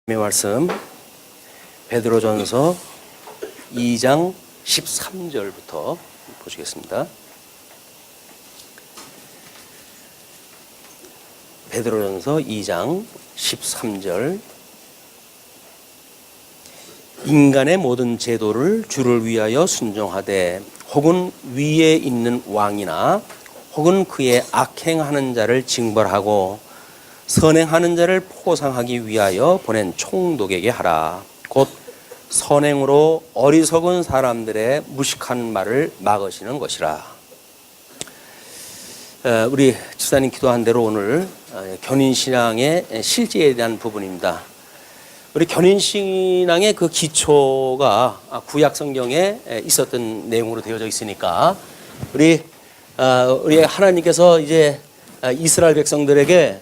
말씀 베드로전서 2장 13절부터 보시겠습니다. 베드로전서 2장 13절. 인간의 모든 제도를 주를 위하여 순종하되 혹은 위에 있는 왕이나 혹은 그의 악행하는 자를 징벌하고 선행하는 자를 포상하기 위하여 보낸 총독에게 하라. 곧 선행으로 어리석은 사람들의 무식한 말을 막으시는 것이라. 우리 집사님 기도한 대로 오늘 견인신앙의 실제에 대한 부분입니다. 우리 견인신앙의 그 기초가 구약성경에 있었던 내용으로 되어져 있으니까 우리 하나님께서 이제 이스라엘 백성들에게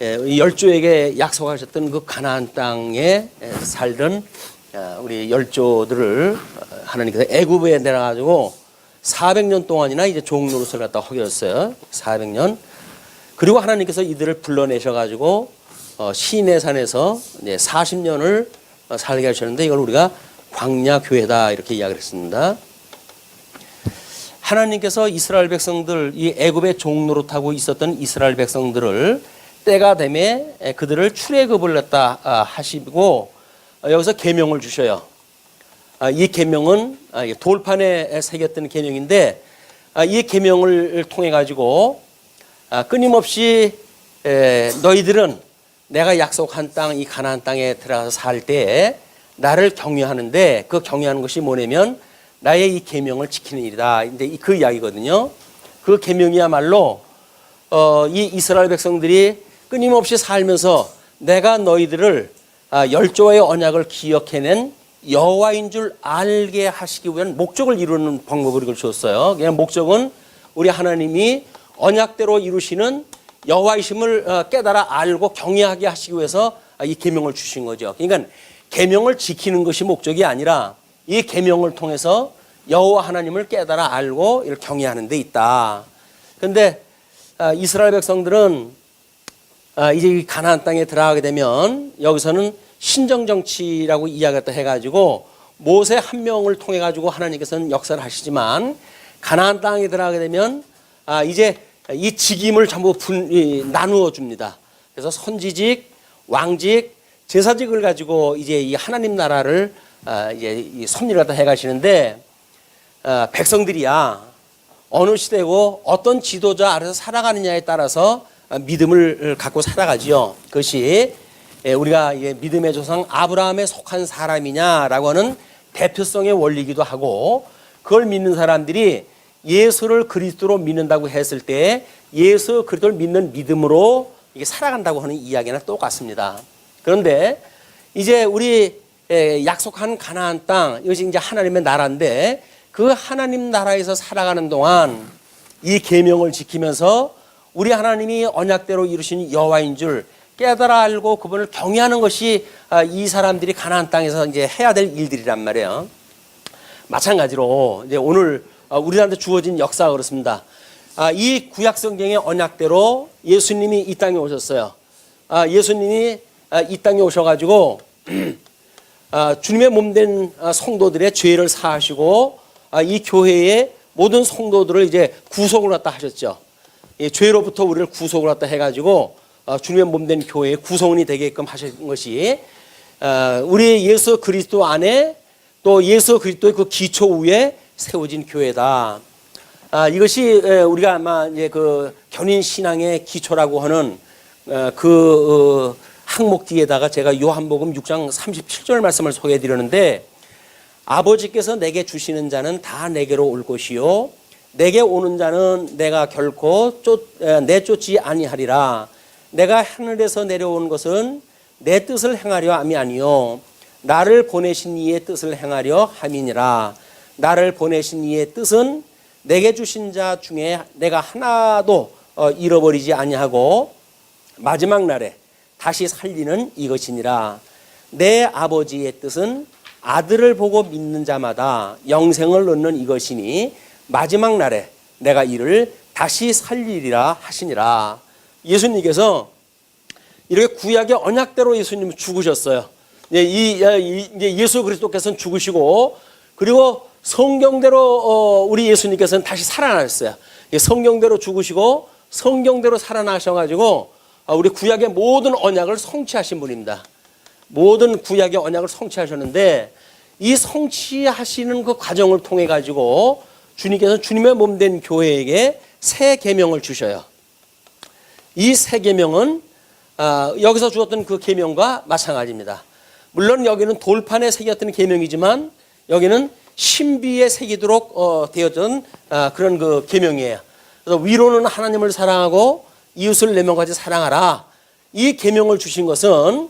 열조에게 약속하셨던 그 가나안 땅에 살던 우리 열조들을 하나님께서 애굽에 내려가지고 400년 동안이나 이제 종노릇을 갖다 허겼어요. 400년. 그리고 하나님께서 이들을 불러내셔가지고 시내산에서 이제 40년을 살게 하셨는데 이걸 우리가 광야 교회다 이렇게 이야기를 했습니다. 하나님께서 이스라엘 백성들, 이 애굽에 종노릇하고 있었던 이스라엘 백성들을 때가 되매 그들을 출애굽을 갖다 하시고 여기서 계명을 주셔요. 이 계명은 돌판에 새겼던 계명인데 이 계명을 통해 가지고 끊임없이 너희들은 내가 약속한 땅, 이 가나안 땅에 들어가서 살 때 나를 경외하는데 그 경외하는 것이 뭐냐면 나의 이 계명을 지키는 일이다. 근데 그 이야기거든요. 그 계명이야말로 이 이스라엘 백성들이 끊임없이 살면서 내가 너희들을 열조와의 언약을 기억해낸 여호와인 줄 알게 하시기 위한 목적을 이루는 방법을 이걸 주었어요. 그냥 목적은 우리 하나님이 언약대로 이루시는 여호와이심을 깨달아 알고 경외하게 하시기 위해서 이 계명을 주신 거죠. 그러니까 계명을 지키는 것이 목적이 아니라 이 계명을 통해서 여호와 하나님을 깨달아 알고 이를 경외하는 데 있다. 그런데 이스라엘 백성들은 이제 이 가나안 땅에 들어가게 되면 여기서는 신정정치라고 이야기했다 해가지고 모세 한 명을 통해 가지고 하나님께서는 역사를 하시지만 가나안 땅에 들어가게 되면 이제 이 직임을 전부 나누어 줍니다. 그래서 선지직, 왕직, 제사직을 가지고 이제 이 하나님 나라를 이제 이 섭리를 갖다 해가시는데 백성들이야 어느 시대고 어떤 지도자 아래서 살아가느냐에 따라서 믿음을 갖고 살아가지요. 그것이 우리가 믿음의 조상 아브라함에 속한 사람이냐라고 하는 대표성의 원리이기도 하고 그걸 믿는 사람들이 예수를 그리스도로 믿는다고 했을 때 예수 그리스도를 믿는 믿음으로 이게 살아간다고 하는 이야기나 똑같습니다. 그런데 이제 우리 약속한 가나안 땅 이것이 이제 하나님의 나라인데 그 하나님 나라에서 살아가는 동안 이 계명을 지키면서 우리 하나님이 언약대로 이루신 여호와인 줄 깨달아 알고 그분을 경외하는 것이 이 사람들이 가나안 땅에서 이제 해야 될 일들이란 말이에요. 마찬가지로 이제 오늘 우리한테 주어진 역사가 그렇습니다. 이 구약 성경의 언약대로 예수님이 이 땅에 오셨어요. 예수님이 이 땅에 오셔가지고 주님의 몸된 성도들의 죄를 사하시고 이 교회의 모든 성도들을 이제 구속을 갖다 하셨죠. 죄로부터 우리를 구속을 갖다 해가지고 주님의 몸된 교회의 구성원이 되게끔 하신 것이 우리 예수 그리스도 안에 또 예수 그리스도의 그 기초 위에 세워진 교회다. 이것이 우리가 아마 이제 그 견인 신앙의 기초라고 하는 그 항목 뒤에다가 제가 요한복음 6장 37절 말씀을 소개해 드렸는데 아버지께서 내게 주시는 자는 다 내게로 올 것이요 내게 오는 자는 내가 결코 내쫓지 아니하리라. 내가 하늘에서 내려온 것은 내 뜻을 행하려 함이 아니요 나를 보내신 이의 뜻을 행하려 함이니라. 나를 보내신 이의 뜻은 내게 주신 자 중에 내가 하나도 잃어버리지 아니하고 마지막 날에 다시 살리는 이것이니라. 내 아버지의 뜻은 아들을 보고 믿는 자마다 영생을 얻는 이것이니 마지막 날에 내가 이를 다시 살리리라 하시니라. 예수님께서 이렇게 구약의 언약대로 예수님은 죽으셨어요. 이제 예수 그리스도께서는 죽으시고 그리고 성경대로 우리 예수님께서는 다시 살아나셨어요. 성경대로 죽으시고 성경대로 살아나셔가지고 우리 구약의 모든 언약을 성취하신 분입니다. 모든 구약의 언약을 성취하셨는데 이 성취하시는 그 과정을 통해 가지고 주님께서 주님의 몸된 교회에게 새 계명을 주셔요. 이 새 계명은 여기서 주었던 그 계명과 마찬가지입니다. 물론 여기는 돌판에 새겼던 계명이지만 여기는 신비에 새기도록 되어진 그런 그 계명이에요. 그래서 위로는 하나님을 사랑하고 이웃을 내 몸같이 사랑하라. 이 계명을 주신 것은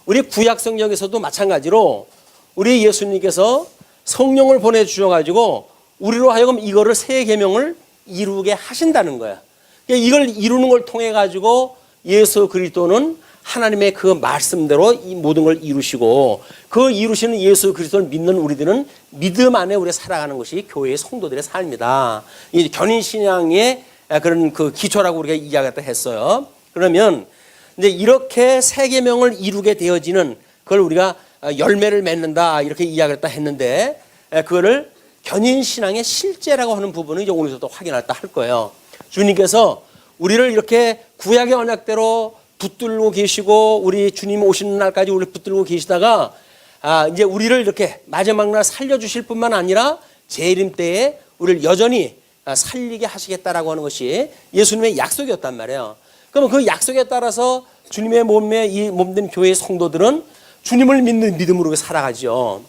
우리 구약 성경에서도 마찬가지로 우리 예수님께서 성령을 보내주셔가지고 우리로 하여금 이거를 새 계명을 이루게 하신다는 거야. 이걸 이루는 걸 통해 가지고 예수 그리스도는 하나님의 그 말씀대로 이 모든 걸 이루시고 그 이루시는 예수 그리스도를 믿는 우리들은 믿음 안에 우리가 살아가는 것이 교회의 성도들의 삶이다. 이 견인 신앙의 그런 그 기초라고 우리가 이야기했다 했어요. 그러면 이제 이렇게 새 계명을 이루게 되어지는 그걸 우리가 열매를 맺는다 이렇게 이야기했다 했는데 그거를 견인 신앙의 실제라고 하는 부분은 이제 오늘부터 확인했다 할 거예요. 주님께서 우리를 이렇게 구약의 언약대로 붙들고 계시고 우리 주님 오시는 날까지 우리를 붙들고 계시다가 이제 우리를 이렇게 마지막 날 살려주실 뿐만 아니라 재림 때에 우리를 여전히 살리게 하시겠다라고 하는 것이 예수님의 약속이었단 말이에요. 그러면 그 약속에 따라서 주님의 몸에 이 몸된 교회의 성도들은 주님을 믿는 믿음으로 살아가죠.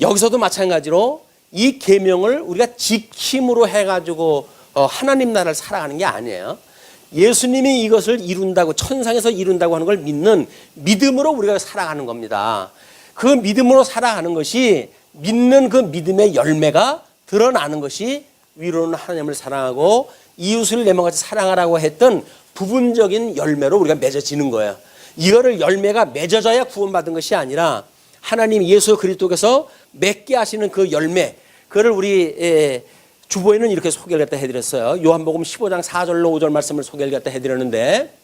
여기서도 마찬가지로 이 계명을 우리가 지킴으로 해가지고 하나님 나라를 살아가는 게 아니에요. 예수님이 이것을 이룬다고 천상에서 이룬다고 하는 걸 믿는 믿음으로 우리가 살아가는 겁니다. 그 믿음으로 살아가는 것이 믿는 그 믿음의 열매가 드러나는 것이 위로는 하나님을 사랑하고 이웃을 내 몸같이 사랑하라고 했던 부분적인 열매로 우리가 맺어지는 거예요. 이거를 열매가 맺어져야 구원받은 것이 아니라 하나님 예수 그리스도께서 맺게 하시는 그 열매, 그거를 우리 주보에는 이렇게 소개를 갖다 해드렸어요. 요한복음 15장 4절로 5절 말씀을 소개를 갖다 해드렸는데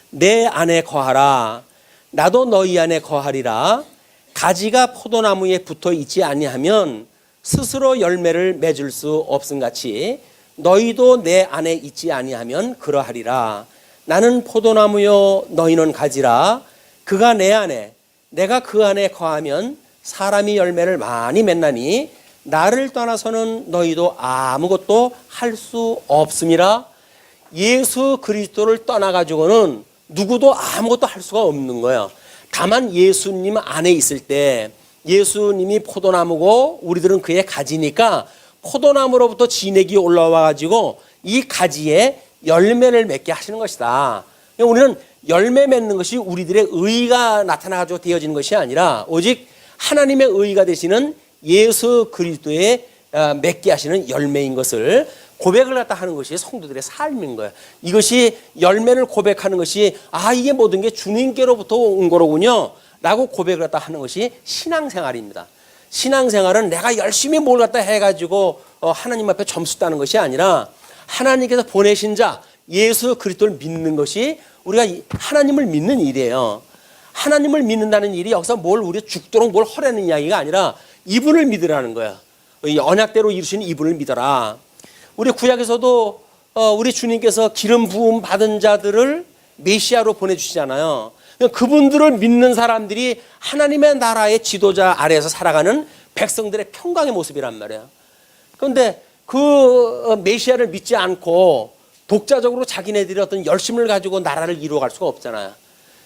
내 안에 거하라 나도 너희 안에 거하리라. 가지가 포도나무에 붙어 있지 아니하면 스스로 열매를 맺을 수 없음같이 너희도 내 안에 있지 아니하면 그러하리라. 나는 포도나무요 너희는 가지라. 그가 내 안에 내가 그 안에 거하면 사람이 열매를 많이 맺나니 나를 떠나서는 너희도 아무것도 할 수 없음이라. 예수 그리스도를 떠나가지고는 누구도 아무것도 할 수가 없는 거예요. 다만 예수님 안에 있을 때 예수님이 포도나무고 우리들은 그의 가지니까 포도나무로부터 진액이 올라와 가지고 이 가지에 열매를 맺게 하시는 것이다. 우리는 열매 맺는 것이 우리들의 의가 나타나가지고 되어지는 것이 아니라 오직 하나님의 의가 되시는 예수 그리스도의 맺게 하시는 열매인 것을 고백을 갖다 하는 것이 성도들의 삶인 거예요. 이것이 열매를 고백하는 것이 이게 모든 게 주님께로부터 온 거로군요 라고 고백을 갖다 하는 것이 신앙생활입니다. 신앙생활은 내가 열심히 뭘 갖다 해가지고 하나님 앞에 점수 따는 것이 아니라 하나님께서 보내신 자 예수 그리스도를 믿는 것이 우리가 하나님을 믿는 일이에요. 하나님을 믿는다는 일이 여기서 뭘 우리 죽도록 뭘 허라는 이야기가 아니라 이분을 믿으라는 거야. 언약대로 이루신 이분을 믿어라. 우리 구약에서도 우리 주님께서 기름 부음 받은 자들을 메시아로 보내주시잖아요. 그분들을 믿는 사람들이 하나님의 나라의 지도자 아래에서 살아가는 백성들의 평강의 모습이란 말이에요. 그런데 그 메시아를 믿지 않고 독자적으로 자기네들이 어떤 열심을 가지고 나라를 이루어갈 수가 없잖아요.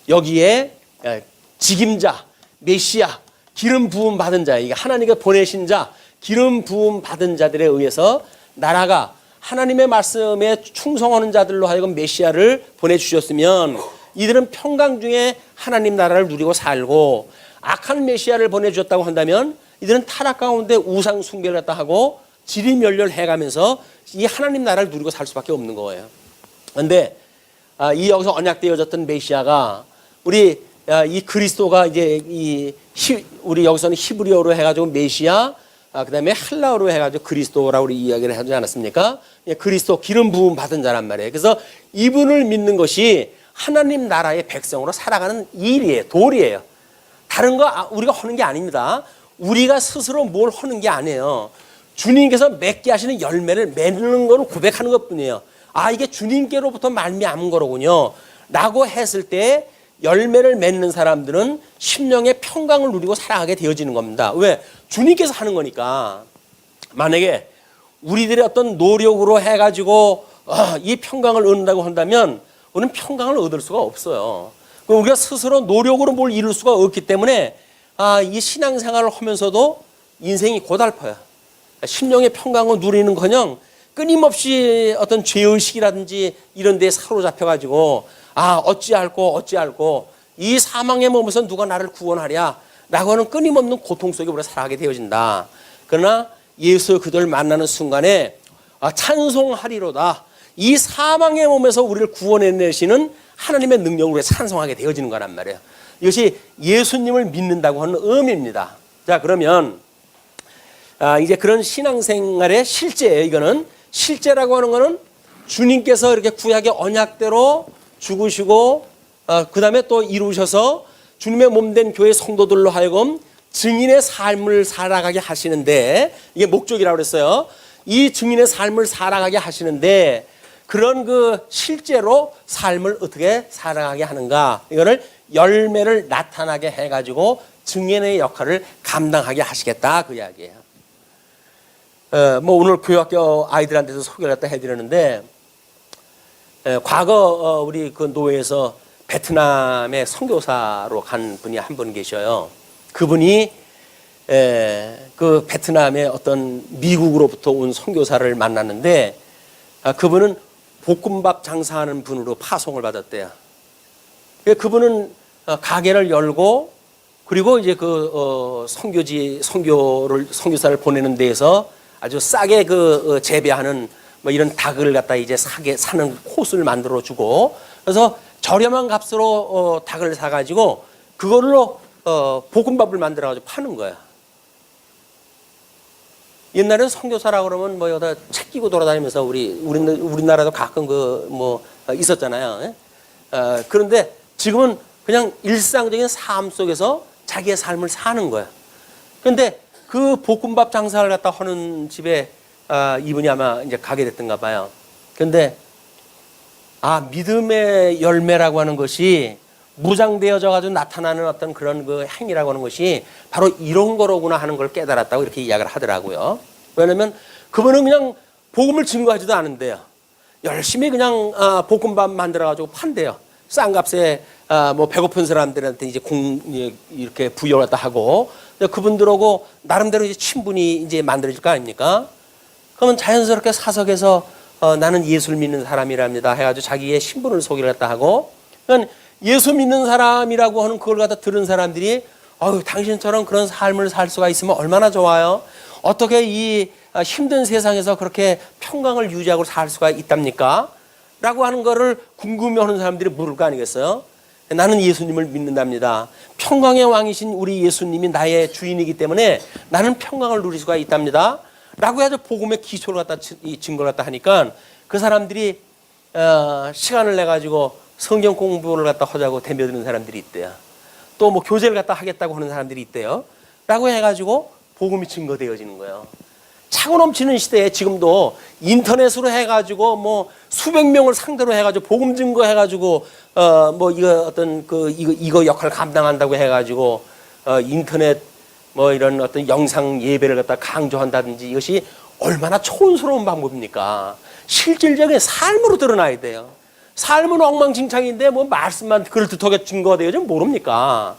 여기에 직임자, 메시아, 기름 부음 받은 자, 이게 하나님께 보내신 자, 기름 부음 받은 자들에 의해서 나라가 하나님의 말씀에 충성하는 자들로 하여금 메시아를 보내주셨으면 이들은 평강 중에 하나님 나라를 누리고 살고, 악한 메시아를 보내주셨다고 한다면 이들은 타락 가운데 우상 숭배를 갖다 하고 지리멸렬해가면서 이 하나님 나라를 누리고 살 수밖에 없는 거예요. 그런데 이 여기서 언약되어졌던 메시아가 우리 이 그리스도가 이제 우리 여기서는 히브리어로 해가지고 메시아, 그다음에 헬라어로 해가지고 그리스도라고 우리 이야기를 하지 않았습니까? 그리스도 기름 부음 받은 자란 말이에요. 그래서 이분을 믿는 것이 하나님 나라의 백성으로 살아가는 일이에요. 도리예요. 다른 거 우리가 하는 게 아닙니다. 우리가 스스로 뭘 하는 게 아니에요. 주님께서 맺게 하시는 열매를 맺는 거를 고백하는 것뿐이에요. 아, 이게 주님께로부터 말미암은 거로군요 라고 했을 때 열매를 맺는 사람들은 심령의 평강을 누리고 살아가게 되어지는 겁니다. 왜? 주님께서 하는 거니까. 만약에 우리들의 어떤 노력으로 해가지고 이 평강을 얻는다고 한다면 우리는 평강을 얻을 수가 없어요. 우리가 스스로 노력으로 뭘 이룰 수가 없기 때문에 이 신앙생활을 하면서도 인생이 고달퍼요. 심령의 평강을 누리는커녕 끊임없이 어떤 죄의식이라든지 이런 데에 사로잡혀가지고 어찌할꼬 이 사망의 몸에서 누가 나를 구원하랴 라고 하는 끊임없는 고통 속에 우리가 살아가게 되어진다. 그러나 예수 그들을 만나는 순간에 찬송하리로다. 이 사망의 몸에서 우리를 구원해내시는 하나님의 능력으로 찬송하게 되어지는 거란 말이에요. 이것이 예수님을 믿는다고 하는 의미입니다. 자, 그러면 이제 그런 신앙생활의 실제예요. 이거는 실제라고 하는 거는 주님께서 이렇게 구약의 언약대로 죽으시고 그 다음에 또 이루셔서 주님의 몸된 교회 성도들로 하여금 증인의 삶을 살아가게 하시는데, 이게 목적이라고 그랬어요. 이 증인의 삶을 살아가게 하시는데 그런 그 실제로 삶을 어떻게 살아가게 하는가, 이거를 열매를 나타나게 해가지고 증인의 역할을 감당하게 하시겠다, 그 이야기예요. 뭐 오늘 교회학교 아이들한테도 소개를 갖다 해드렸는데, 과거 우리 그 노회에서 베트남에 선교사로 간 분이 한 분 계셔요. 그분이 그 베트남의 어떤 미국으로부터 온 선교사를 만났는데, 그분은 볶음밥 장사하는 분으로 파송을 받았대요. 그분은 가게를 열고, 그리고 이제 그 선교사를 보내는 데에서 아주 싸게 그 재배하는 뭐 이런 닭을 갖다 이제 싸게 사는 코스를 만들어 주고, 그래서 저렴한 값으로 닭을 사가지고 그걸로 볶음밥을 만들어 가지고 파는 거야. 옛날에는 선교사라고 그러면 뭐 여기다 책 끼고 돌아다니면서 우리나라도 가끔 그 뭐 있었잖아요. 그런데 지금은 그냥 일상적인 삶 속에서 자기의 삶을 사는 거야. 그런데 그 볶음밥 장사를 갖다 하는 집에 이분이 아마 이제 가게 됐던가 봐요. 그런데 믿음의 열매라고 하는 것이 무장되어져 가지고 나타나는 어떤 그런 그 행위라고 하는 것이 바로 이런 거로구나 하는 걸 깨달았다고 이렇게 이야기를 하더라고요. 왜냐면 그분은 그냥 복음을 증거하지도 않은데요. 열심히 그냥 볶음밥 만들어 가지고 판대요. 싼 값에 뭐 배고픈 사람들한테 이제 이렇게 부여를 갖다 하고, 그분들하고 나름대로 이제 친분이 이제 만들어질 거 아닙니까? 그러면 자연스럽게 사석에서 나는 예수를 믿는 사람이랍니다 해가지고 자기의 신분을 소개를 갖다 하고, 그러니까 예수 믿는 사람이라고 하는 그걸 갖다 들은 사람들이 당신처럼 그런 삶을 살 수가 있으면 얼마나 좋아요. 어떻게 이 힘든 세상에서 그렇게 평강을 유지하고 살 수가 있답니까? 라고 하는 거를 궁금해하는 사람들이 물을 거 아니겠어요? 나는 예수님을 믿는답니다. 평강의 왕이신 우리 예수님이 나의 주인이기 때문에 나는 평강을 누릴 수가 있답니다. 라고 해서 복음의 기초를 갖다 증거를 갖다 하니까 그 사람들이 시간을 내 가지고 성경 공부를 갖다 하자고 덤벼드는 사람들이 있대요. 또 뭐 교제를 갖다 하겠다고 하는 사람들이 있대요. 라고 해가지고 복음이 증거되어지는 거예요. 차고 넘치는 시대에 지금도 인터넷으로 해가지고 뭐 수백 명을 상대로 해가지고 복음 증거해가지고 뭐 이거 어떤 이거 역할 감당한다고 해가지고 인터넷 뭐 이런 어떤 영상 예배를 갖다 강조한다든지, 이것이 얼마나 촌스러운 방법입니까? 실질적인 삶으로 드러나야 돼요. 삶은 엉망진창인데 뭐 말씀만 그럴듯하게 증거되어 좀 모릅니까?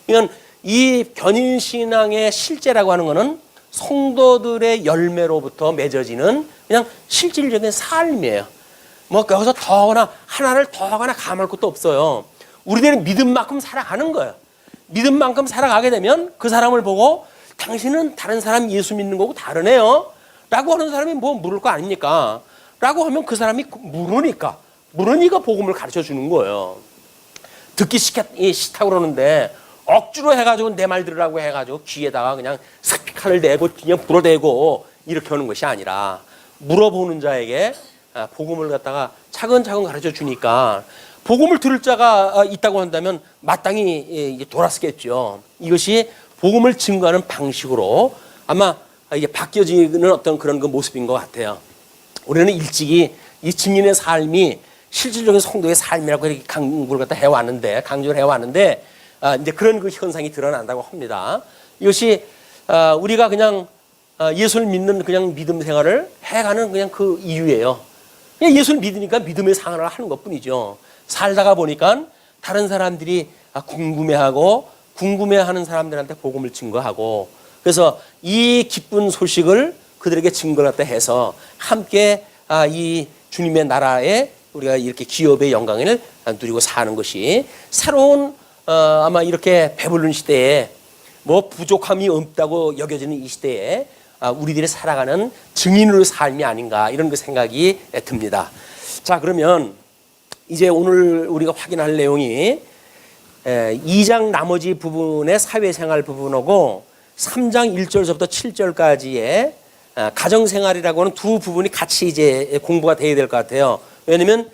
이건 이 견인신앙의 실제라고 하는 것은 성도들의 열매로부터 맺어지는 그냥 실질적인 삶이에요. 뭐 거기서 더거나 하나를 더거나 감할 것도 없어요. 우리들은 믿음만큼 살아가는 거예요. 믿음만큼 살아가게 되면 그 사람을 보고 당신은 다른 사람 예수 믿는 거고 다르네요 라고 하는 사람이 뭐 물을 거 아닙니까? 라고 하면 그 사람이 물으니까 복음을 가르쳐 주는 거예요. 듣기 싫다고 그러는데 억지로 해가지고 내 말 들으라고 해가지고 귀에다가 그냥 스피커를 대고 그냥 불어대고 이렇게 하는 것이 아니라 물어보는 자에게 복음을 갖다가 차근차근 가르쳐 주니까 복음을 들을 자가 있다고 한다면 마땅히 돌았겠죠. 이것이 복음을 증거하는 방식으로 아마 이게 바뀌어지는 어떤 그런 그 모습인 것 같아요. 우리는 일찍이 이 증인의 삶이 실질적인 성도의 삶이라고 이렇게 강조를 갖다 강조를 해왔는데, 이제 그런 그 현상이 드러난다고 합니다. 이것이 우리가 그냥 예수를 믿는 그냥 믿음 생활을 해가는 그냥 그 이유예요. 그냥 예수를 믿으니까 믿음의 생활을 하는 것뿐이죠. 살다가 보니까 다른 사람들이 궁금해하는 사람들한테 복음을 증거하고, 그래서 이 기쁜 소식을 그들에게 증거를 갖다 해서 함께 이 주님의 나라에 우리가 이렇게 기업의 영광을 누리고 사는 것이 새로운 아마 이렇게 배부른 시대에 뭐 부족함이 없다고 여겨지는 이 시대에 우리들이 살아가는 증인으로의 삶이 아닌가, 이런 그 생각이 듭니다. 자, 그러면 이제 오늘 우리가 확인할 내용이 2장 나머지 부분의 사회생활 부분하고 3장 1절부터 7절까지의 가정생활이라고 하는 두 부분이 같이 이제 공부가 돼야 될 것 같아요. 왜냐하면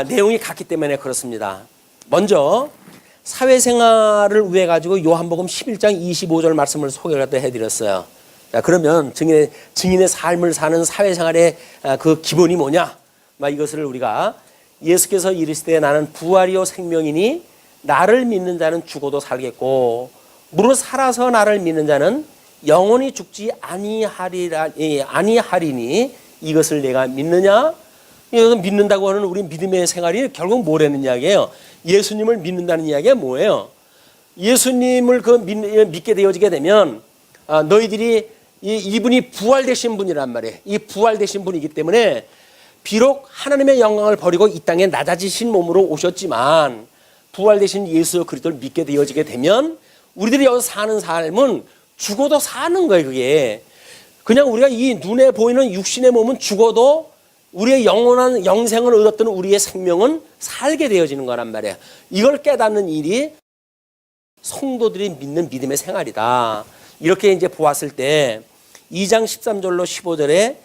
내용이 같기 때문에 그렇습니다. 먼저 사회생활을 위해 가지고 요한복음 11장 25절 말씀을 소개를 해드렸어요. 자, 그러면 증인의 삶을 사는 사회생활의 그 기본이 뭐냐? 이것을 우리가 예수께서 이르시되 나는 부활이요 생명이니 나를 믿는 자는 죽어도 살겠고 무릇 살아서 나를 믿는 자는 영원히 죽지 아니하리니 이것을 내가 믿느냐? 이것을 믿는다고 하는 우리 믿음의 생활이 결국 뭐라는 이야기예요? 예수님을 믿는다는 이야기가 뭐예요? 예수님을 믿게 되어지게 되면 너희들이 이분이 부활되신 분이란 말이에요. 이 부활되신 분이기 때문에 비록 하나님의 영광을 버리고 이 땅에 낮아지신 몸으로 오셨지만 부활되신 예수 그리스도를 믿게 되어지게 되면 우리들이 여기서 사는 삶은 죽어도 사는 거예요. 그게 그냥 우리가 이 눈에 보이는 육신의 몸은 죽어도 우리의 영원한 영생을 얻었던 우리의 생명은 살게 되어지는 거란 말이에요. 이걸 깨닫는 일이 성도들이 믿는 믿음의 생활이다. 이렇게 이제 보았을 때 2장 13절로 15절에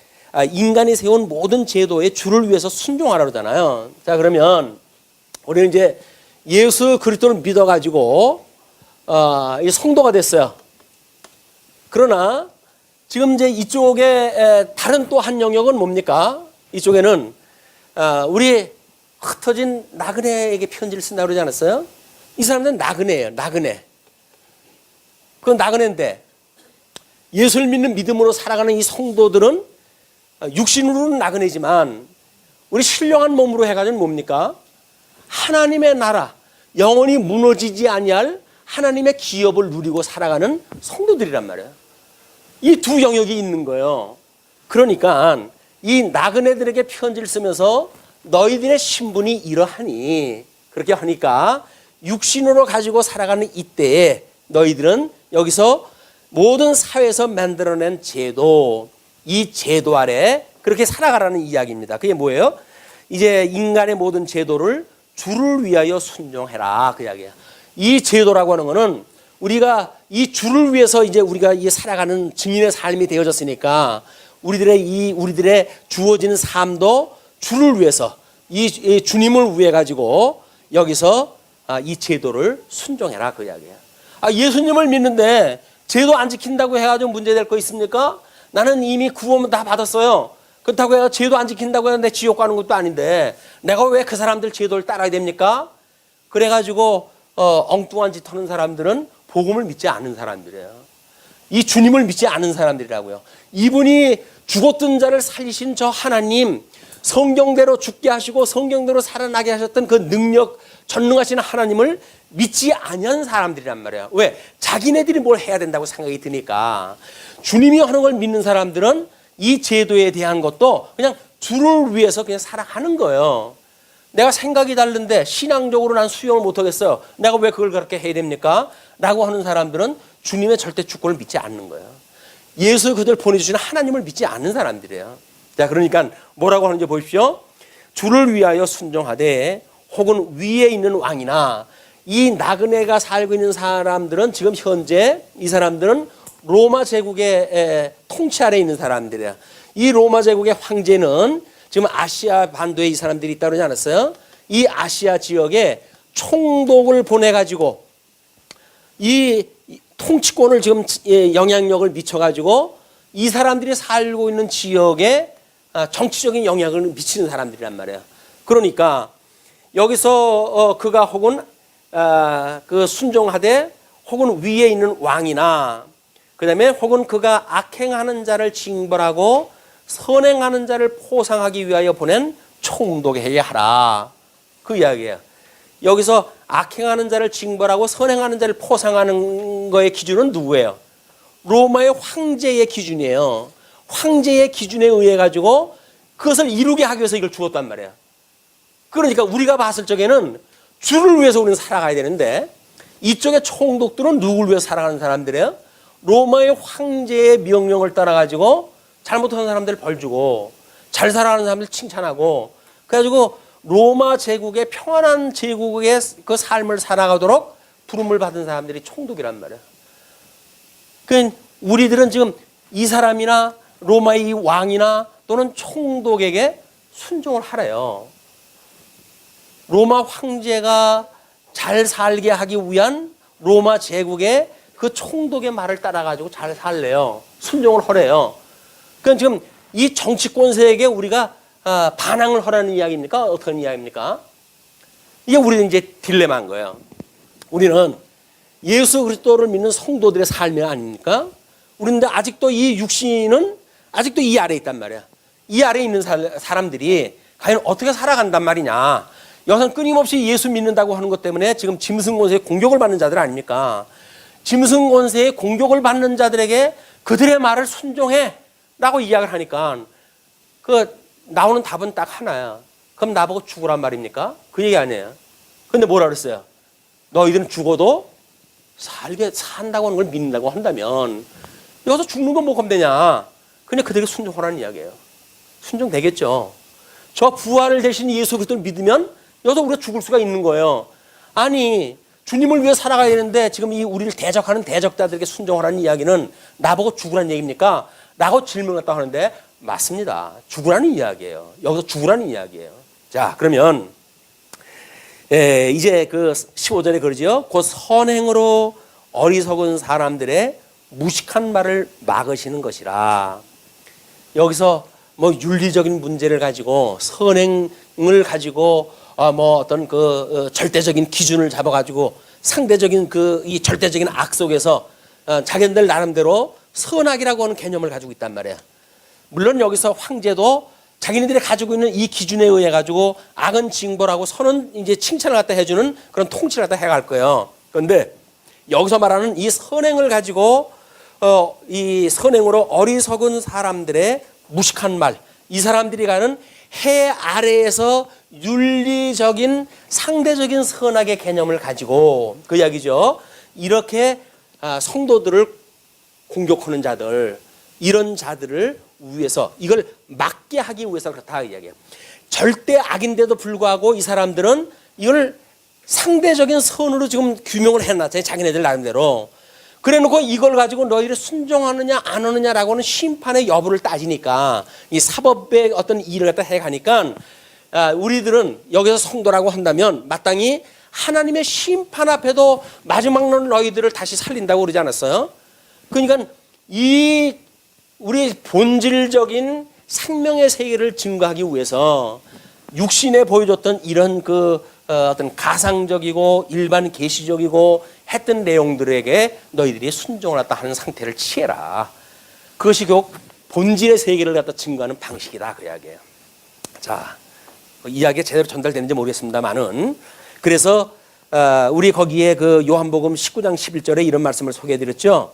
인간이 세운 모든 제도의 주를 위해서 순종하라 그러잖아요. 자, 그러면 우리는 이제 예수 그리스도를 믿어가지고 성도가 됐어요. 그러나 지금 이제 이쪽에 다른 또 한 영역은 뭡니까? 이쪽에는 우리 흩어진 나그네에게 편지를 쓴다고 그러지 않았어요? 이 사람들은 나그네예요. 나그네. 그건 나그네인데 예수를 믿는 믿음으로 살아가는 이 성도들은 육신으로는 나그네지만 우리 신령한 몸으로 해가지고 뭡니까? 하나님의 나라, 영원히 무너지지 아니할 하나님의 기업을 누리고 살아가는 성도들이란 말이에요. 이 두 영역이 있는 거예요. 그러니까 이 나그네들에게 편지를 쓰면서 너희들의 신분이 이러하니, 그렇게 하니까 육신으로 가지고 살아가는 이때에 너희들은 여기서 모든 사회에서 만들어낸 제도, 이 제도 아래 그렇게 살아가라는 이야기입니다. 그게 뭐예요? 이제 인간의 모든 제도를 주를 위하여 순종해라, 그 이야기야. 이 제도라고 하는 거는 우리가 이 주를 위해서 이제 우리가 이 살아가는 증인의 삶이 되어졌으니까 우리들의 주어지는 삶도 주를 위해서 이 주님을 위해 가지고 여기서 이 제도를 순종해라, 그 이야기야. 예수님을 믿는데 제도 안 지킨다고 해가지고 문제될 거 있습니까? 나는 이미 구원 다 받았어요. 그렇다고 해서 제도 안 지킨다고 해서 내 지옥 가는 것도 아닌데 내가 왜 그 사람들 제도를 따라야 됩니까? 그래가지고 엉뚱한 짓 하는 사람들은 복음을 믿지 않는 사람들이에요. 이 주님을 믿지 않는 사람들이라고요. 이분이 죽었던 자를 살리신 저 하나님, 성경대로 죽게 하시고 성경대로 살아나게 하셨던 그 능력 전능하신 하나님을 믿지 아니한 사람들이란 말이에요. 왜? 자기네들이 뭘 해야 된다고 생각이 드니까. 주님이 하는 걸 믿는 사람들은 이 제도에 대한 것도 그냥 주를 위해서 그냥 살아가는 거예요. 내가 생각이 다른데 신앙적으로 난 수용을 못하겠어요. 내가 왜 그걸 그렇게 해야 됩니까? 라고 하는 사람들은 주님의 절대 주권을 믿지 않는 거예요. 예수 그들 보내주시는 하나님을 믿지 않는 사람들이에요. 자, 그러니까 뭐라고 하는지 보십시오. 주를 위하여 순종하되 혹은 위에 있는 왕이나, 이 나그네가 살고 있는 사람들은 지금 현재 이 사람들은 로마 제국의 통치 아래 있는 사람들이에요. 이 로마 제국의 황제는 지금 아시아 반도에 이 사람들이 있다고 그러지 않았어요? 이 아시아 지역에 총독을 보내가지고 이 통치권을 지금 영향력을 미쳐가지고 이 사람들이 살고 있는 지역에 정치적인 영향을 미치는 사람들이란 말이에요. 그러니까 여기서 그가 혹은 그 순종하되 혹은 위에 있는 왕이나 그다음에 혹은 그가 악행하는 자를 징벌하고 선행하는 자를 포상하기 위하여 보낸 총독에게 하라. 그 이야기예요. 여기서 악행하는 자를 징벌하고 선행하는 자를 포상하는 거의 기준은 누구예요? 로마의 황제의 기준이에요. 황제의 기준에 의해 가지고 그것을 이루게 하기 위해서 이걸 주었단 말이에요. 그러니까 우리가 봤을 적에는 주를 위해서 우리는 살아가야 되는데 이쪽의 총독들은 누구를 위해서 살아가는 사람들이에요? 로마의 황제의 명령을 따라 가지고 잘못하는 사람들 벌 주고 잘 살아가는 사람들 칭찬하고 그래가지고 로마 제국의 평안한 제국의 그 삶을 살아가도록 부름을 받은 사람들이 총독이란 말이에요. 그러니까 우리들은 지금 이 사람이나 로마의 왕이나 또는 총독에게 순종을 하래요. 로마 황제가 잘 살게 하기 위한 로마 제국의 그 총독의 말을 따라가지고 잘 살래요. 순종을 하래요. 그러니까 지금 이 정치권세에게 우리가 반항을 하라는 이야기입니까? 어떤 이야기입니까? 이게 우리는 이제 딜레마인 거예요. 우리는 예수 그리스도를 믿는 성도들의 삶이 아닙니까? 우리는 아직도 이 육신은 아직도 이 아래에 있단 말이야. 이 아래에 있는 사람들이 과연 어떻게 살아간단 말이냐. 여기서는 끊임없이 예수 믿는다고 하는 것 때문에 지금 짐승 권세의 공격을 받는 자들 아닙니까? 짐승 권세의 공격을 받는 자들에게 그들의 말을 순종해 라고 이야기를 하니까 그 나오는 답은 딱 하나야. 그럼 나보고 죽으란 말입니까? 그 얘기 아니에요. 근데 뭐라 그랬어요? 너희들은 죽어도 산다고 하는 걸 믿는다고 한다면 여기서 죽는 건 뭐 겁되냐? 그냥 그들에게 순종하라는 이야기예요. 순종되겠죠. 저 부활을 대신 예수 그리스도를 믿으면 여기서 우리가 죽을 수가 있는 거예요. 아니 주님을 위해 살아가야 되는데 지금 이 우리를 대적하는 대적자들에게 순종하라는 이야기는 나보고 죽으라는 얘기입니까? 라고 질문했다고 하는데 맞습니다. 죽으라는 이야기예요. 여기서 죽으라는 이야기예요. 자 그러면 이제 그 15절에 그러죠. 곧 선행으로 어리석은 사람들의 무식한 말을 막으시는 것이라. 여기서 뭐 윤리적인 문제를 가지고 선행을 가지고 뭐 어떤 그 절대적인 기준을 잡아가지고 상대적인 이 절대적인 악 속에서 자기들 나름대로 선악이라고 하는 개념을 가지고 있단 말이에요. 물론 여기서 황제도 자기네들이 가지고 있는 이 기준에 의해 가지고 악은 징벌하고 선은 이제 칭찬을 갖다 해주는 그런 통치를 갖다 해갈 거예요. 그런데 여기서 말하는 이 선행을 가지고 이 선행으로 어리석은 사람들의 무식한 말, 이 사람들이 가는 해 아래에서 윤리적인 상대적인 선악의 개념을 가지고 그 이야기죠. 이렇게 성도들을 공격하는 자들, 이런 자들을 위해서 이걸 막게 하기 위해서 그렇다 이야기해요. 절대 악인데도 불구하고 이 사람들은 이걸 상대적인 선으로 지금 규명을 해놨잖아요. 자기네들 나름대로. 그래놓고 이걸 가지고 너희를 순종하느냐 안 하느냐라고 하는 심판의 여부를 따지니까 이 사법의 어떤 일을 갖다 해가니까 우리들은 여기서 성도라고 한다면 마땅히 하나님의 심판 앞에도 마지막으로 너희들을 다시 살린다고 그러지 않았어요? 그러니까 이 우리 본질적인 생명의 세계를 증거하기 위해서 육신에 보여줬던 이런 어떤 가상적이고 일반 계시적이고 했던 내용들에게 너희들이 순종을 갖다 하는 상태를 취해라. 그것이 곧 본질의 세계를 갖다 증거하는 방식이다 그 이야기예요. 자, 이야기가 제대로 전달되는지 모르겠습니다만은 그래서 우리 거기에 그 요한복음 19장 11절에 이런 말씀을 소개해드렸죠.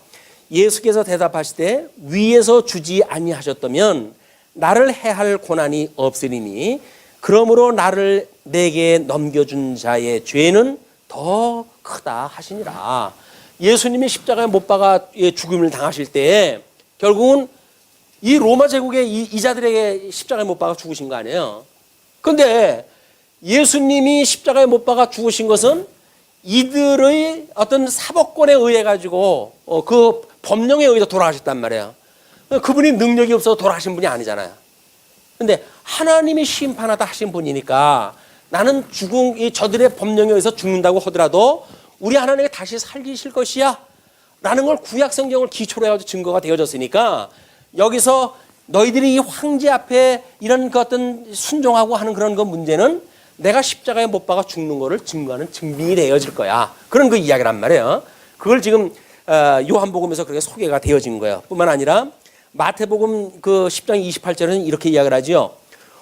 예수께서 대답하시되 위에서 주지 아니하셨다면 나를 해할 고난이 없으리니 그러므로 나를 내게 넘겨준 자의 죄는 더 크다 하시니라. 예수님이 십자가에 못 박아 죽음을 당하실 때 결국은 이 로마 제국의 이 자들에게 십자가에 못 박아 죽으신 거 아니에요. 그런데 예수님이 십자가에 못 박아 죽으신 것은 이들의 어떤 사법권에 의해 가지고 그 법령에 의해서 돌아가셨단 말이에요. 그분이 능력이 없어서 돌아가신 분이 아니잖아요. 근데 하나님이 심판하다 하신 분이니까 나는 저들의 법령에 의해서 죽는다고 하더라도 우리 하나님이 다시 살리실 것이야 라는 걸 구약 성경을 기초로 해가지고 증거가 되어졌으니까 여기서 너희들이 이 황제 앞에 이런 그 어떤 순종하고 하는 그런 그 문제는 내가 십자가에 못 박아 죽는 거를 증거하는 증빙이 되어질 거야. 그런 그 이야기란 말이에요. 그걸 지금 요한복음에서 그렇게 소개가 되어진 거예요. 뿐만 아니라 마태복음 그 10장 28절에는 이렇게 이야기를 하지요.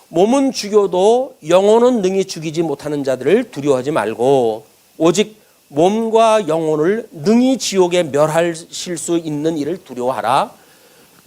몸은 죽여도 영혼은 능히 죽이지 못하는 자들을 두려워하지 말고 오직 몸과 영혼을 능히 지옥에 멸하실 수 있는 이를 두려워하라.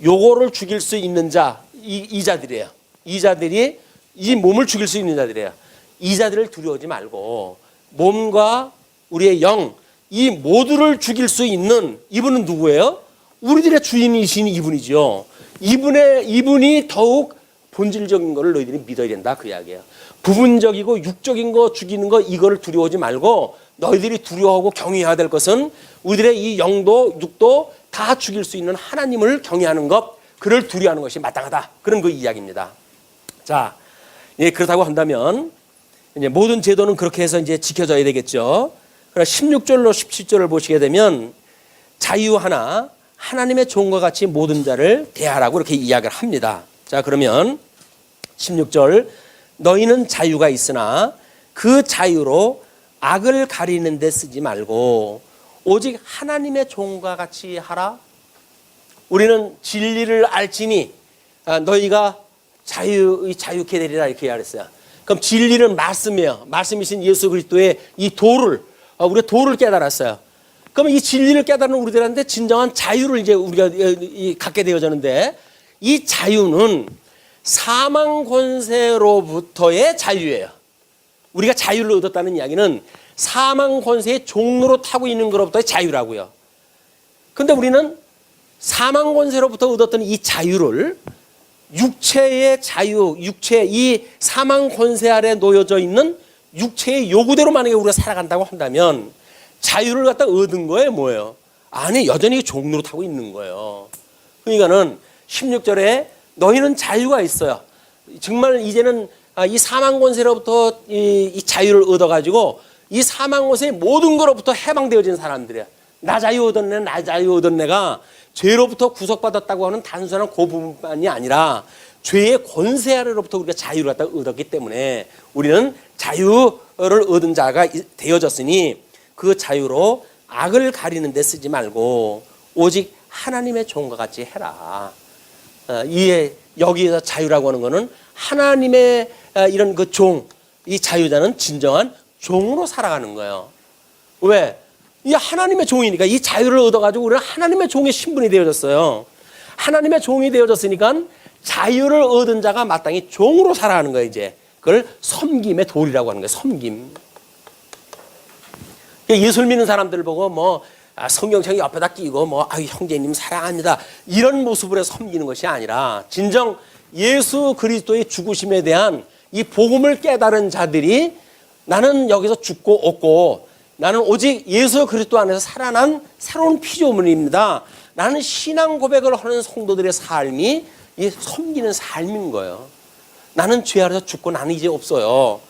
요거를 죽일 수 있는 자, 이 자들이에요. 이 자들이 이 몸을 죽일 수 있는 자들이에요. 이 자들을 두려워하지 말고 몸과 우리의 영, 이 모두를 죽일 수 있는 이분은 누구예요? 우리들의 주인이신 이분이죠. 이분이 더욱 본질적인 거를 너희들이 믿어야 된다 그 이야기예요. 부분적이고 육적인 거 죽이는 거 이거를 두려워하지 말고 너희들이 두려워하고 경외해야 될 것은 우리들의 이 영도 육도 다 죽일 수 있는 하나님을 경외하는 것, 그를 두려워하는 것이 마땅하다. 그런 그 이야기입니다. 자, 그렇다고 한다면 이제 모든 제도는 그렇게 해서 이제 지켜져야 되겠죠. 그러나 16절로 17절을 보시게 되면 자유 하나 하나님의 종과 같이 모든 자를 대하라고 이렇게 이야기를 합니다. 자, 그러면 16절 너희는 자유가 있으나 그 자유로 악을 가리는 데 쓰지 말고 오직 하나님의 종과 같이 하라. 우리는 진리를 알지니 너희가 자유케 되리라 이렇게 이야기했어요. 그럼 진리는 말씀이에요. 말씀이신 예수 그리스도의 이 도를 우리가 도를 깨달았어요. 그러면 이 진리를 깨달은 우리들한테 진정한 자유를 이제 우리가 갖게 되어졌는데 이 자유는 사망 권세로부터의 자유예요. 우리가 자유를 얻었다는 이야기는 사망 권세의 종로로 타고 있는 것로부터의 자유라고요. 그런데 우리는 사망 권세로부터 얻었던 이 자유를 육체의 자유, 이 사망 권세 아래 놓여져 있는 육체의 요구대로 만약에 우리가 살아간다고 한다면 자유를 갖다 얻은 거예요, 뭐예요? 아니, 여전히 종로로 타고 있는 거예요. 그러니까는 16절에 너희는 자유가 있어요. 정말 이제는 이 사망 권세로부터 이 자유를 얻어가지고 이 사망 권세의 모든 것로부터 해방되어진 사람들이야. 나 자유 얻은 내가 죄로부터 구속받았다고 하는 단순한 그 부분만이 아니라 죄의 권세 아래로부터 우리가 자유를 갖다 얻었기 때문에 우리는 자유를 얻은 자가 되어졌으니 그 자유로 악을 가리는 데 쓰지 말고 오직 하나님의 종과 같이 해라. 여기에서 자유라고 하는 것은 하나님의 이런 그 종, 이 자유자는 진정한 종으로 살아가는 거예요. 왜? 이 하나님의 종이니까 이 자유를 얻어가지고 우리는 하나님의 종의 신분이 되어졌어요. 하나님의 종이 되어졌으니까 자유를 얻은 자가 마땅히 종으로 살아가는 거예요, 이제. 그걸 섬김의 도리라고 하는 거예요, 섬김. 예수를 믿는 사람들 보고 성경책 옆에다 끼고 형제님 사랑합니다. 이런 모습으로 섬기는 것이 아니라 진정 예수 그리스도의 죽으심에 대한 이 복음을 깨달은 자들이 나는 여기서 죽고 없고 나는 오직 예수 그리스도 안에서 살아난 새로운 피조물입니다. 나는 신앙 고백을 하는 성도들의 삶이 이 섬기는 삶인 거예요. 나는 죄 아래서 죽고 나는 이제 없어요.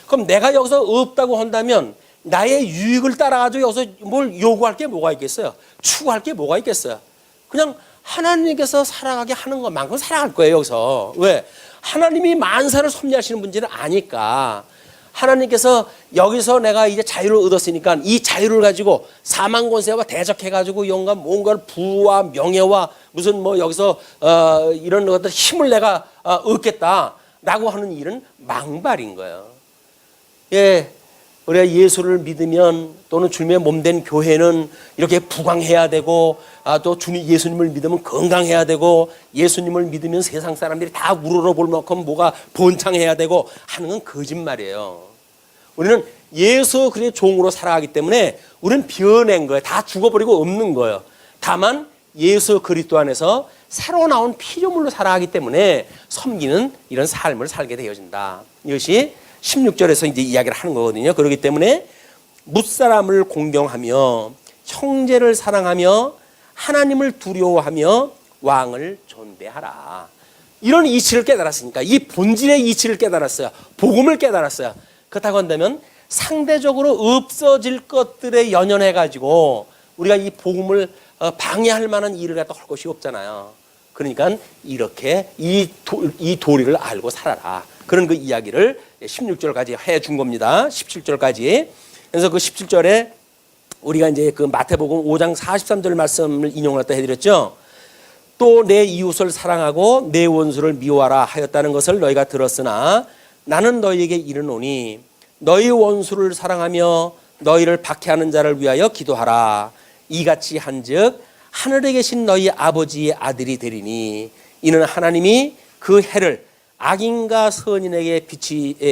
그럼 내가 여기서 없다고 한다면 나의 유익을 따라가지고 여기서 뭘 요구할 게 뭐가 있겠어요? 추구할 게 뭐가 있겠어요? 그냥 하나님께서 살아가게 하는 것만큼 살아갈 거예요, 여기서. 왜? 하나님이 만사를 섭리하시는 분들은 아니까. 하나님께서 여기서 내가 이제 자유를 얻었으니까 이 자유를 가지고 사망 권세와 대적해가지고 영감 뭔가를 부와 명예와 무슨 여기서 이런 것들 힘을 내가 얻겠다라고 하는 일은 망발인 거예요. 예. 우리가 예수를 믿으면 또는 주님의 몸된 교회는 이렇게 부강해야 되고 또 예수님을 믿으면 건강해야 되고 예수님을 믿으면 세상 사람들이 다 우러러볼 만큼 뭐가 번창해야 되고 하는 건 거짓말이에요. 우리는 예수 그리스도의 종으로 살아가기 때문에 우리는 변한 거예요. 다 죽어버리고 없는 거예요. 다만 예수 그리스도 안에서 새로 나온 피조물로 살아가기 때문에 섬기는 이런 삶을 살게 되어진다. 이것이 16절에서 이제 이야기를 하는 거거든요. 그렇기 때문에 뭇사람을 공경하며 형제를 사랑하며 하나님을 두려워하며 왕을 존대하라. 이런 이치를 깨달았으니까 이 본질의 이치를 깨달았어요. 복음을 깨달았어요. 그렇다고 한다면 상대적으로 없어질 것들에 연연해가지고 우리가 이 복음을 방해할 만한 일을 갖다 할 것이 없잖아요. 그러니까 이렇게 이 도리를 알고 살아라. 그런 그 이야기를 16절까지 해준 겁니다. 17절까지. 그래서 그 17절에 우리가 이제 그 마태복음 5장 43절 말씀을 인용을 했다 해드렸죠. 또 내 이웃을 사랑하고 내 원수를 미워하라 하였다는 것을 너희가 들었으나 나는 너희에게 이르노니 너희 원수를 사랑하며 너희를 박해하는 자를 위하여 기도하라. 이같이 한즉 하늘에 계신 너희 아버지의 아들이 되리니 이는 하나님이 그 해를 악인과 선인에게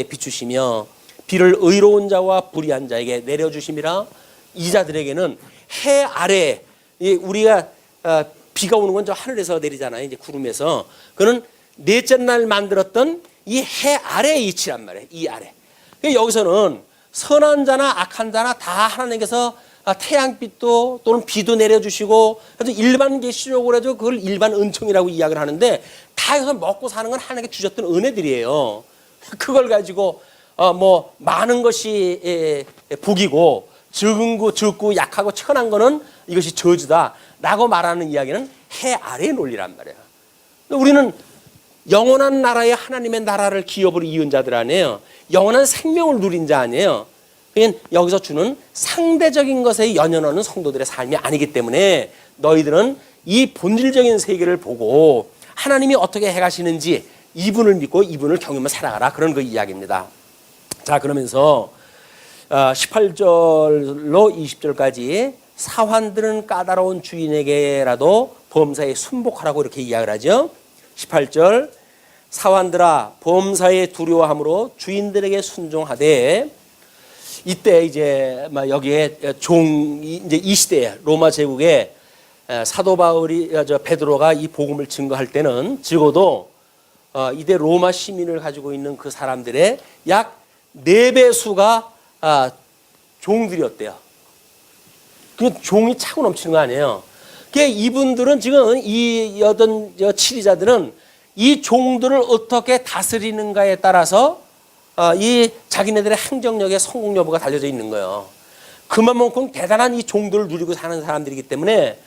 비추시며 비를 의로운 자와 불의한 자에게 내려주심이라. 이 자들에게는 해 아래 우리가 비가 오는 건 저 하늘에서 내리잖아요. 이제 구름에서. 그는 넷째 날 만들었던 이 해 아래의 이치란 말이에요. 이 아래. 여기서는 선한 자나 악한 자나 다 하나님께서 태양빛도 또는 비도 내려주시고 그래서 일반 계시적으로 해도 그걸 일반 은총이라고 이야기를 하는데 다 해서 먹고 사는 건 하나님께 주셨던 은혜들이에요. 그걸 가지고 뭐 많은 것이 복이고 적고 약하고 천한 거는 이것이 저주다라고 말하는 이야기는 해 아래의 논리란 말이에요. 우리는 영원한 나라의 하나님의 나라를 기업으로 이은 자들 아니에요. 영원한 생명을 누린 자 아니에요. 그냥 여기서 주는 상대적인 것에 연연하는 성도들의 삶이 아니기 때문에 너희들은 이 본질적인 세계를 보고 하나님이 어떻게 해가시는지 이분을 믿고 이분을 경외하며 살아가라. 그런 그 이야기입니다. 자, 그러면서 18절로 20절까지 사환들은 까다로운 주인에게라도 범사에 순복하라고 이렇게 이야기를 하죠. 18절 사환들아 범사에 두려워함으로 주인들에게 순종하되. 이때 이제 여기에 이제 이 시대에 로마 제국에 사도 바울이 베드로가 이 복음을 증거할 때는 적어도 이때 로마 시민을 가지고 있는 그 사람들의 약 4배수가 종들이었대요. 그 종이 차고 넘치는 거 아니에요. 이분들은 지금 이 여든 치리자들은 이 종들을 어떻게 다스리는가에 따라서 이 자기네들의 행정력의 성공 여부가 달려져 있는 거예요. 그만큼 대단한 이 종들을 누리고 사는 사람들이기 때문에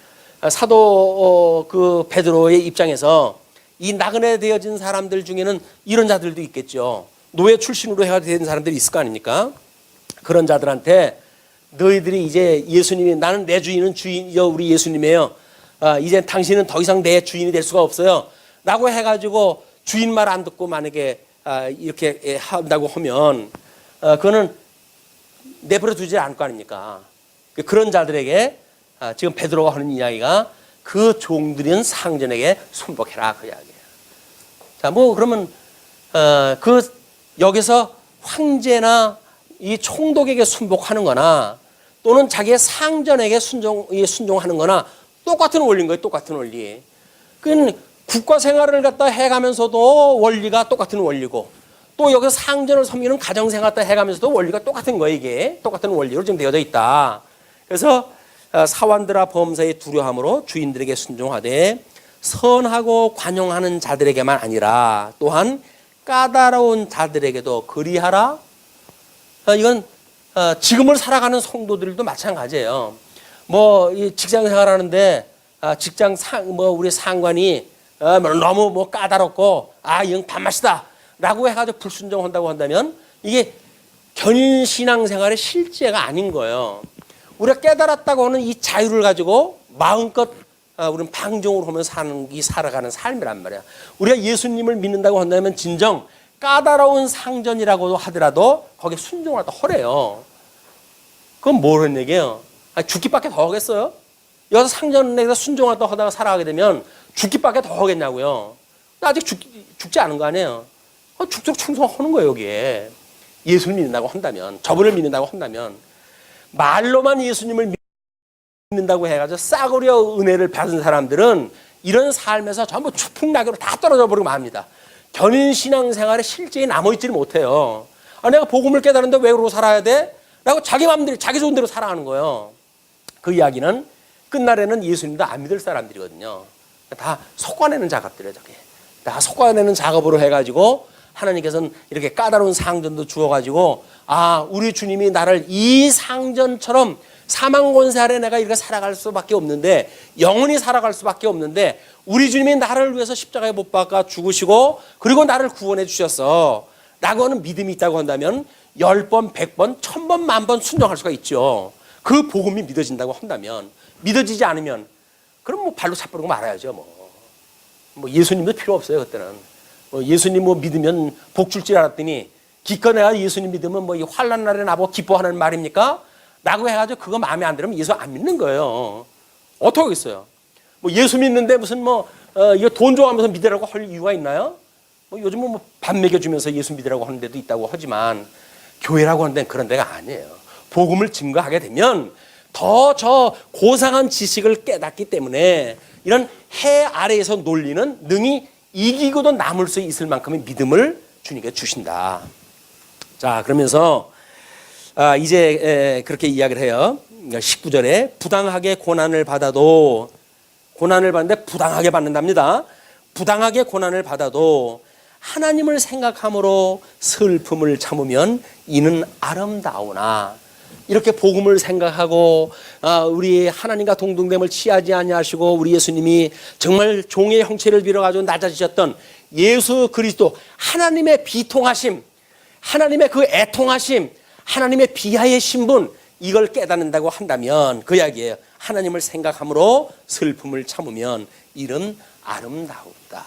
사도 그 베드로의 입장에서 이 나그네 되어진 사람들 중에는 이런 자들도 있겠죠. 노예 출신으로 해가 된 사람들이 있을 거 아닙니까? 그런 자들한테 너희들이 이제 예수님이 나는 내 주인은 주인이요 우리 예수님이에요. 이제 당신은 더 이상 내 주인이 될 수가 없어요. 라고 해가지고 주인 말 안 듣고 만약에 이렇게 한다고 하면 그거는 내버려 두지 않을 거 아닙니까? 그런 자들에게 지금 베드로가 하는 이야기가 그 종들인 상전에게 순복해라 그 이야기예요. 자, 뭐 그러면 그 여기서 황제나 이 총독에게 순복하는 거나 또는 자기의 상전에게 순종하는 거나 똑같은 원리인 거예요. 똑같은 원리. 그건 국가 생활을 갖다 해가면서도 원리가 똑같은 원리고 또 여기서 상전을 섬기는 가정생활 갖다 해가면서도 원리가 똑같은 거예요. 이게 똑같은 원리로 지금 되어져 있다. 그래서 사환들아 범사에 두려함으로 주인들에게 순종하되 선하고 관용하는 자들에게만 아니라 또한 까다로운 자들에게도 그리하라. 이건 지금을 살아가는 성도들도 마찬가지예요. 뭐 이 직장 생활하는데 우리 상관이 너무 뭐 까다롭고 이건 밥맛이다라고 해가지고 불순종한다고 한다면 이게 견인신앙생활의 실제가 아닌 거예요. 우리가 깨달았다고 하는 이 자유를 가지고 마음껏 우리는 방종으로 하면서 살아가는 삶이란 말이야. 우리가 예수님을 믿는다고 한다면 진정 까다로운 상전이라고 하더라도 거기에 순종을 하다 허래요. 그건 뭐라는 얘기예요? 죽기밖에 더 하겠어요? 여기서 상전에서 순종하다 하다가 살아가게 되면 죽기밖에 더 하겠냐고요. 아직 죽지 않은 거 아니에요. 죽도록 충성하는 거예요. 여기에 예수를 믿는다고 한다면, 저분을 믿는다고 한다면 말로만 예수님을 믿는다고 해가지고 싸구려 은혜를 받은 사람들은 이런 삶에서 전부 추풍낙엽으로 다 떨어져 버리고 맙니다. 견인신앙생활에 실제에 남아있지를 못해요. 내가 복음을 깨달았는데 왜 그러고 살아야 돼? 라고 자기 마음대로 자기 좋은 대로 살아가는 거예요. 그 이야기는 끝날에는 예수님도 안 믿을 사람들이거든요. 다 솎아내는 작업들이에요. 저게. 다 솎아내는 작업으로 해가지고 하나님께서는 이렇게 까다로운 상전도 주어가지고 우리 주님이 나를 이 상전처럼 사망 권세 아래 내가 이렇게 살아갈 수밖에 없는데, 영원히 살아갈 수밖에 없는데, 우리 주님이 나를 위해서 십자가에 못 박아 죽으시고 그리고 나를 구원해 주셨어 라고 하는 믿음이 있다고 한다면 10번, 100번, 1000번, 10,000번 순종할 수가 있죠. 그 복음이 믿어진다고 한다면. 믿어지지 않으면 그럼 뭐 발로 차버리고 말아야죠. 뭐 예수님도 필요 없어요. 그때는 예수님 뭐 믿으면 복 줄 줄 알았더니 기껏 내가 예수님 믿으면 뭐 이 환난 날에 나보고 기뻐하는 말입니까? 라고 해가지고 그거 마음에 안 들으면 예수 안 믿는 거예요. 어떻게 하겠어요? 뭐 예수 믿는데 무슨 이거 돈 좋아하면서 믿으라고 할 이유가 있나요? 뭐 요즘은 뭐 밥 먹여주면서 예수 믿으라고 하는 데도 있다고 하지만 교회라고 하는 데는 그런 데가 아니에요. 복음을 증거하게 되면 더 저 고상한 지식을 깨닫기 때문에 이런 해 아래에서 논리는 능히 이기고도 남을 수 있을 만큼의 믿음을 주님께 주신다. 자, 그러면서 이제 그렇게 이야기를 해요. 19절에 부당하게 고난을 받아도, 고난을 받는데 부당하게 받는답니다. 부당하게 고난을 받아도 하나님을 생각함으로 슬픔을 참으면 이는 아름다우나. 이렇게 복음을 생각하고 우리 하나님과 동등됨을 취하지 아니하시고 우리 예수님이 정말 종의 형체를 빌어가지고 낮아지셨던 예수 그리스도, 하나님의 비통하심, 하나님의 그 애통하심, 하나님의 비하의 신분, 이걸 깨닫는다고 한다면 그 이야기예요. 하나님을 생각함으로 슬픔을 참으면 이는 아름다우다.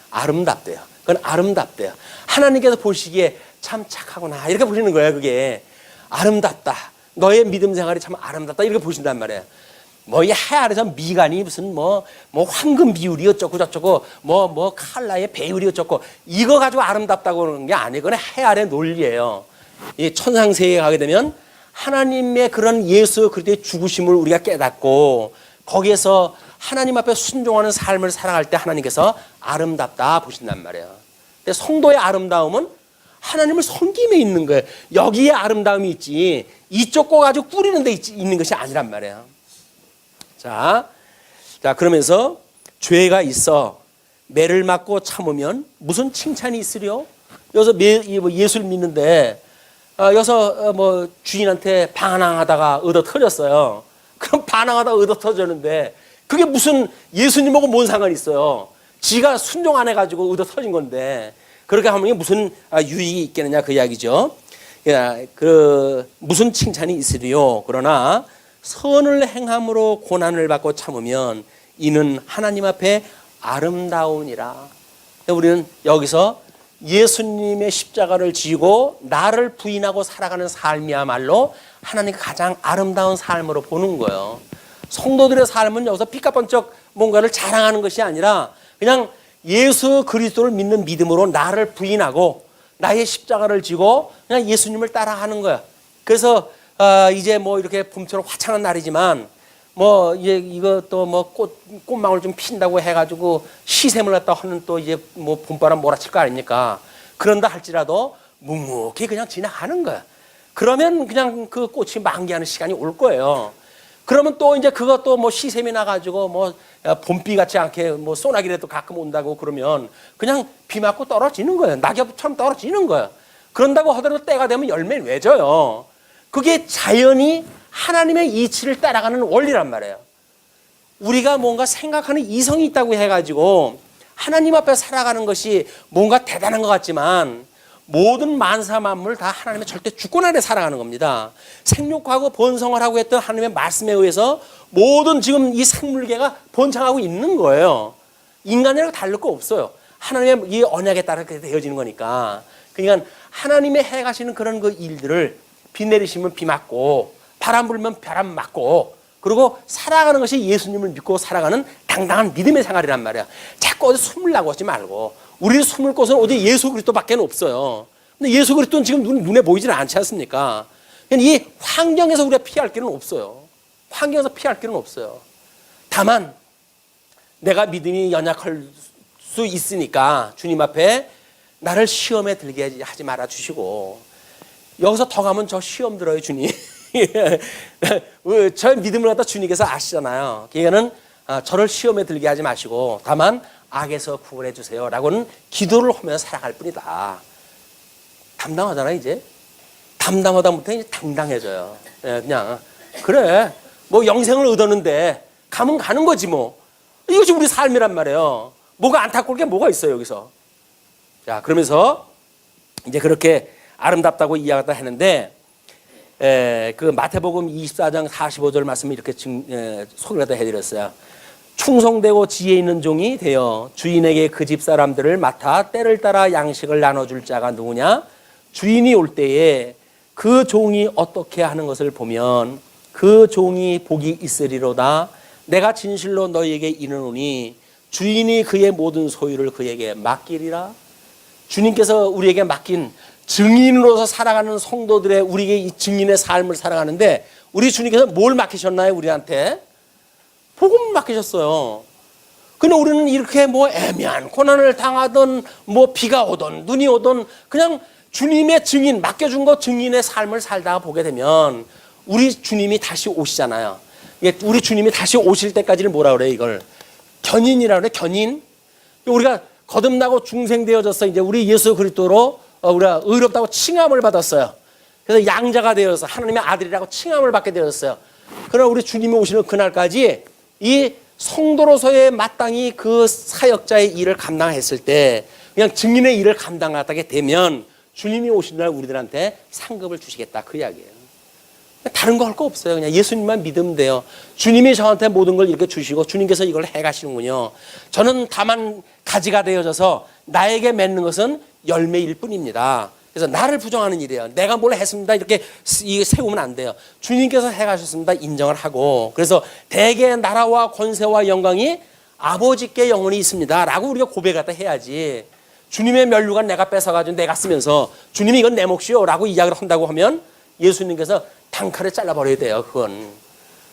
아름답대요. 그건 아름답대요. 하나님께서 보시기에 참 착하구나 이렇게 보시는 거예요. 그게 아름답다. 너의 믿음 생활이 참 아름답다 이렇게 보신단 말이에요. 뭐 이 해 아래서 미간이 무슨 뭐 황금 비율이 어쩌고 저쩌고 뭐 칼라의 배율이 어쩌고 이거 가지고 아름답다고 하는 게 아니고 그건 해 아래 논리예요. 이 천상세계에 가게 되면 하나님의 그런 예수 그리스도의 죽으심을 우리가 깨닫고 거기에서 하나님 앞에 순종하는 삶을 살아갈 때 하나님께서 아름답다 보신단 말이에요. 근데 성도의 아름다움은 하나님을 섬김에 있는 거예요. 여기에 아름다움이 있지 이쪽 거 가지고 뿌리는 데 있는 것이 아니란 말이에요. 자 그러면서 죄가 있어 매를 맞고 참으면 무슨 칭찬이 있으려? 여기서 예수를 믿는데 여기서 뭐 주인한테 반항하다가 얻어 터졌어요. 그럼 반항하다가 얻어 터졌는데 그게 무슨 예수님하고 뭔 상관이 있어요? 지가 순종 안 해가지고 얻어 터진 건데 그렇게 하면 무슨 유익이 있겠느냐 그 이야기죠. 무슨 칭찬이 있으리요? 그러나 선을 행함으로 고난을 받고 참으면 이는 하나님 앞에 아름다우니라. 우리는 여기서 예수님의 십자가를 지고 나를 부인하고 살아가는 삶이야말로 하나님께 가장 아름다운 삶으로 보는 거예요. 성도들의 삶은 여기서 피카번쩍 뭔가를 자랑하는 것이 아니라 그냥 예수 그리스도를 믿는 믿음으로 나를 부인하고 나의 십자가를 지고 그냥 예수님을 따라가는 거야. 그래서 이제 뭐 이렇게 봄처럼 화창한 날이지만 뭐 이제 이것도 뭐 꽃망울 좀 핀다고 해가지고 시샘을 갖다 하는 또 이제 뭐 봄바람 몰아칠 거 아닙니까? 그런다 할지라도 묵묵히 그냥 지나가는 거야. 그러면 그냥 그 꽃이 만개하는 시간이 올 거예요. 그러면 또 이제 그것도 뭐 시샘이 나가지고 뭐 봄비 같지 않게 뭐 소나기라도 가끔 온다고 그러면 그냥 비 맞고 떨어지는 거예요. 낙엽처럼 떨어지는 거예요. 그런다고 하더라도 때가 되면 열매를 맺어요. 그게 자연이 하나님의 이치를 따라가는 원리란 말이에요. 우리가 뭔가 생각하는 이성이 있다고 해가지고 하나님 앞에 살아가는 것이 뭔가 대단한 것 같지만 모든 만사 만물 다 하나님의 절대 주권 아래 살아가는 겁니다. 생육하고 번성을 하고 했던 하나님의 말씀에 의해서 모든 지금 이 생물계가 번창하고 있는 거예요. 인간이라고 다를 거 없어요. 하나님의 이 언약에 따라 그렇게 되어지는 거니까. 그러니까 하나님의 해가시는 그런 그 일들을 비 내리시면 비 맞고 바람 불면 바람 맞고 그리고 살아가는 것이 예수님을 믿고 살아가는 당당한 믿음의 생활이란 말이야. 자꾸 어디 숨으려고 하지 말고 우리 숨을 곳은 오직 예수 그리스도밖에 없어요. 근데 예수 그리스도는 지금 눈에 보이질 않지 않습니까? 이 환경에서 우리가 피할 길은 없어요. 환경에서 피할 길은 없어요. 다만 내가 믿음이 연약할 수 있으니까 주님 앞에 나를 시험에 들게 하지 말아 주시고 여기서 더 가면 저 시험 들어요 주님. 저 믿음을 갖다 주님께서 아시잖아요. 그러니까는 저를 시험에 들게 하지 마시고 다만 악에서 구원해 주세요 라고는 기도를 하면서 살아갈 뿐이다. 담당하잖아 이제. 담당하다부터 이제 당당해져요. 예, 그냥 그래 뭐 영생을 얻었는데 가면 가는 거지 뭐. 이것이 우리 삶이란 말이에요. 뭐가 안타까울 게 뭐가 있어요 여기서. 자 그러면서 이제 그렇게 아름답다고 이야기했다 했는데 그 마태복음 24장 45절 말씀을 이렇게 소개를 해드렸어요. 충성되고 지혜 있는 종이 되어 주인에게 그 집 사람들을 맡아 때를 따라 양식을 나눠줄 자가 누구냐? 주인이 올 때에 그 종이 어떻게 하는 것을 보면 그 종이 복이 있으리로다. 내가 진실로 너희에게 이르노니 주인이 그의 모든 소유를 그에게 맡기리라. 주님께서 우리에게 맡긴 증인으로서 살아가는 성도들의 우리에게 이 증인의 삶을 살아가는데 우리 주님께서 뭘 맡기셨나요? 우리한테 복음 맡기셨어요. 근데 우리는 이렇게 뭐 애매한 고난을 당하던 뭐 비가 오던 눈이 오던 그냥 주님의 증인 맡겨준 거 증인의 삶을 살다가 보게 되면 우리 주님이 다시 오시잖아요. 우리 주님이 다시 오실 때까지는 뭐라 그래요? 이걸 견인이라 그래. 견인. 우리가 거듭나고 중생되어져서 이제 우리 예수 그리스도로 우리가 의롭다고 칭함을 받았어요. 그래서 양자가 되어서 하나님의 아들이라고 칭함을 받게 되었어요. 그러나 우리 주님이 오시는 그날까지 이 성도로서의 마땅히 그 사역자의 일을 감당했을 때 그냥 증인의 일을 감당하게 되면 주님이 오신 날 우리들한테 상급을 주시겠다 그 이야기예요. 다른 거 할 거 없어요. 그냥 예수님만 믿으면 돼요. 주님이 저한테 모든 걸 이렇게 주시고 주님께서 이걸 해가시는군요. 저는 다만 가지가 되어져서 나에게 맺는 것은 열매일 뿐입니다. 그래서 나를 부정하는 일이에요. 내가 뭘 했습니다 이렇게 세우면 안 돼요. 주님께서 해가셨습니다 인정을 하고 그래서 대개 나라와 권세와 영광이 아버지께 영원히 있습니다 라고 우리가 고백을 해야지. 주님의 면류관 내가 뺏어가지고 내가 쓰면서 주님이 이건 내 몫이요 라고 이야기를 한다고 하면 예수님께서 단칼에 잘라버려야 돼요. 그건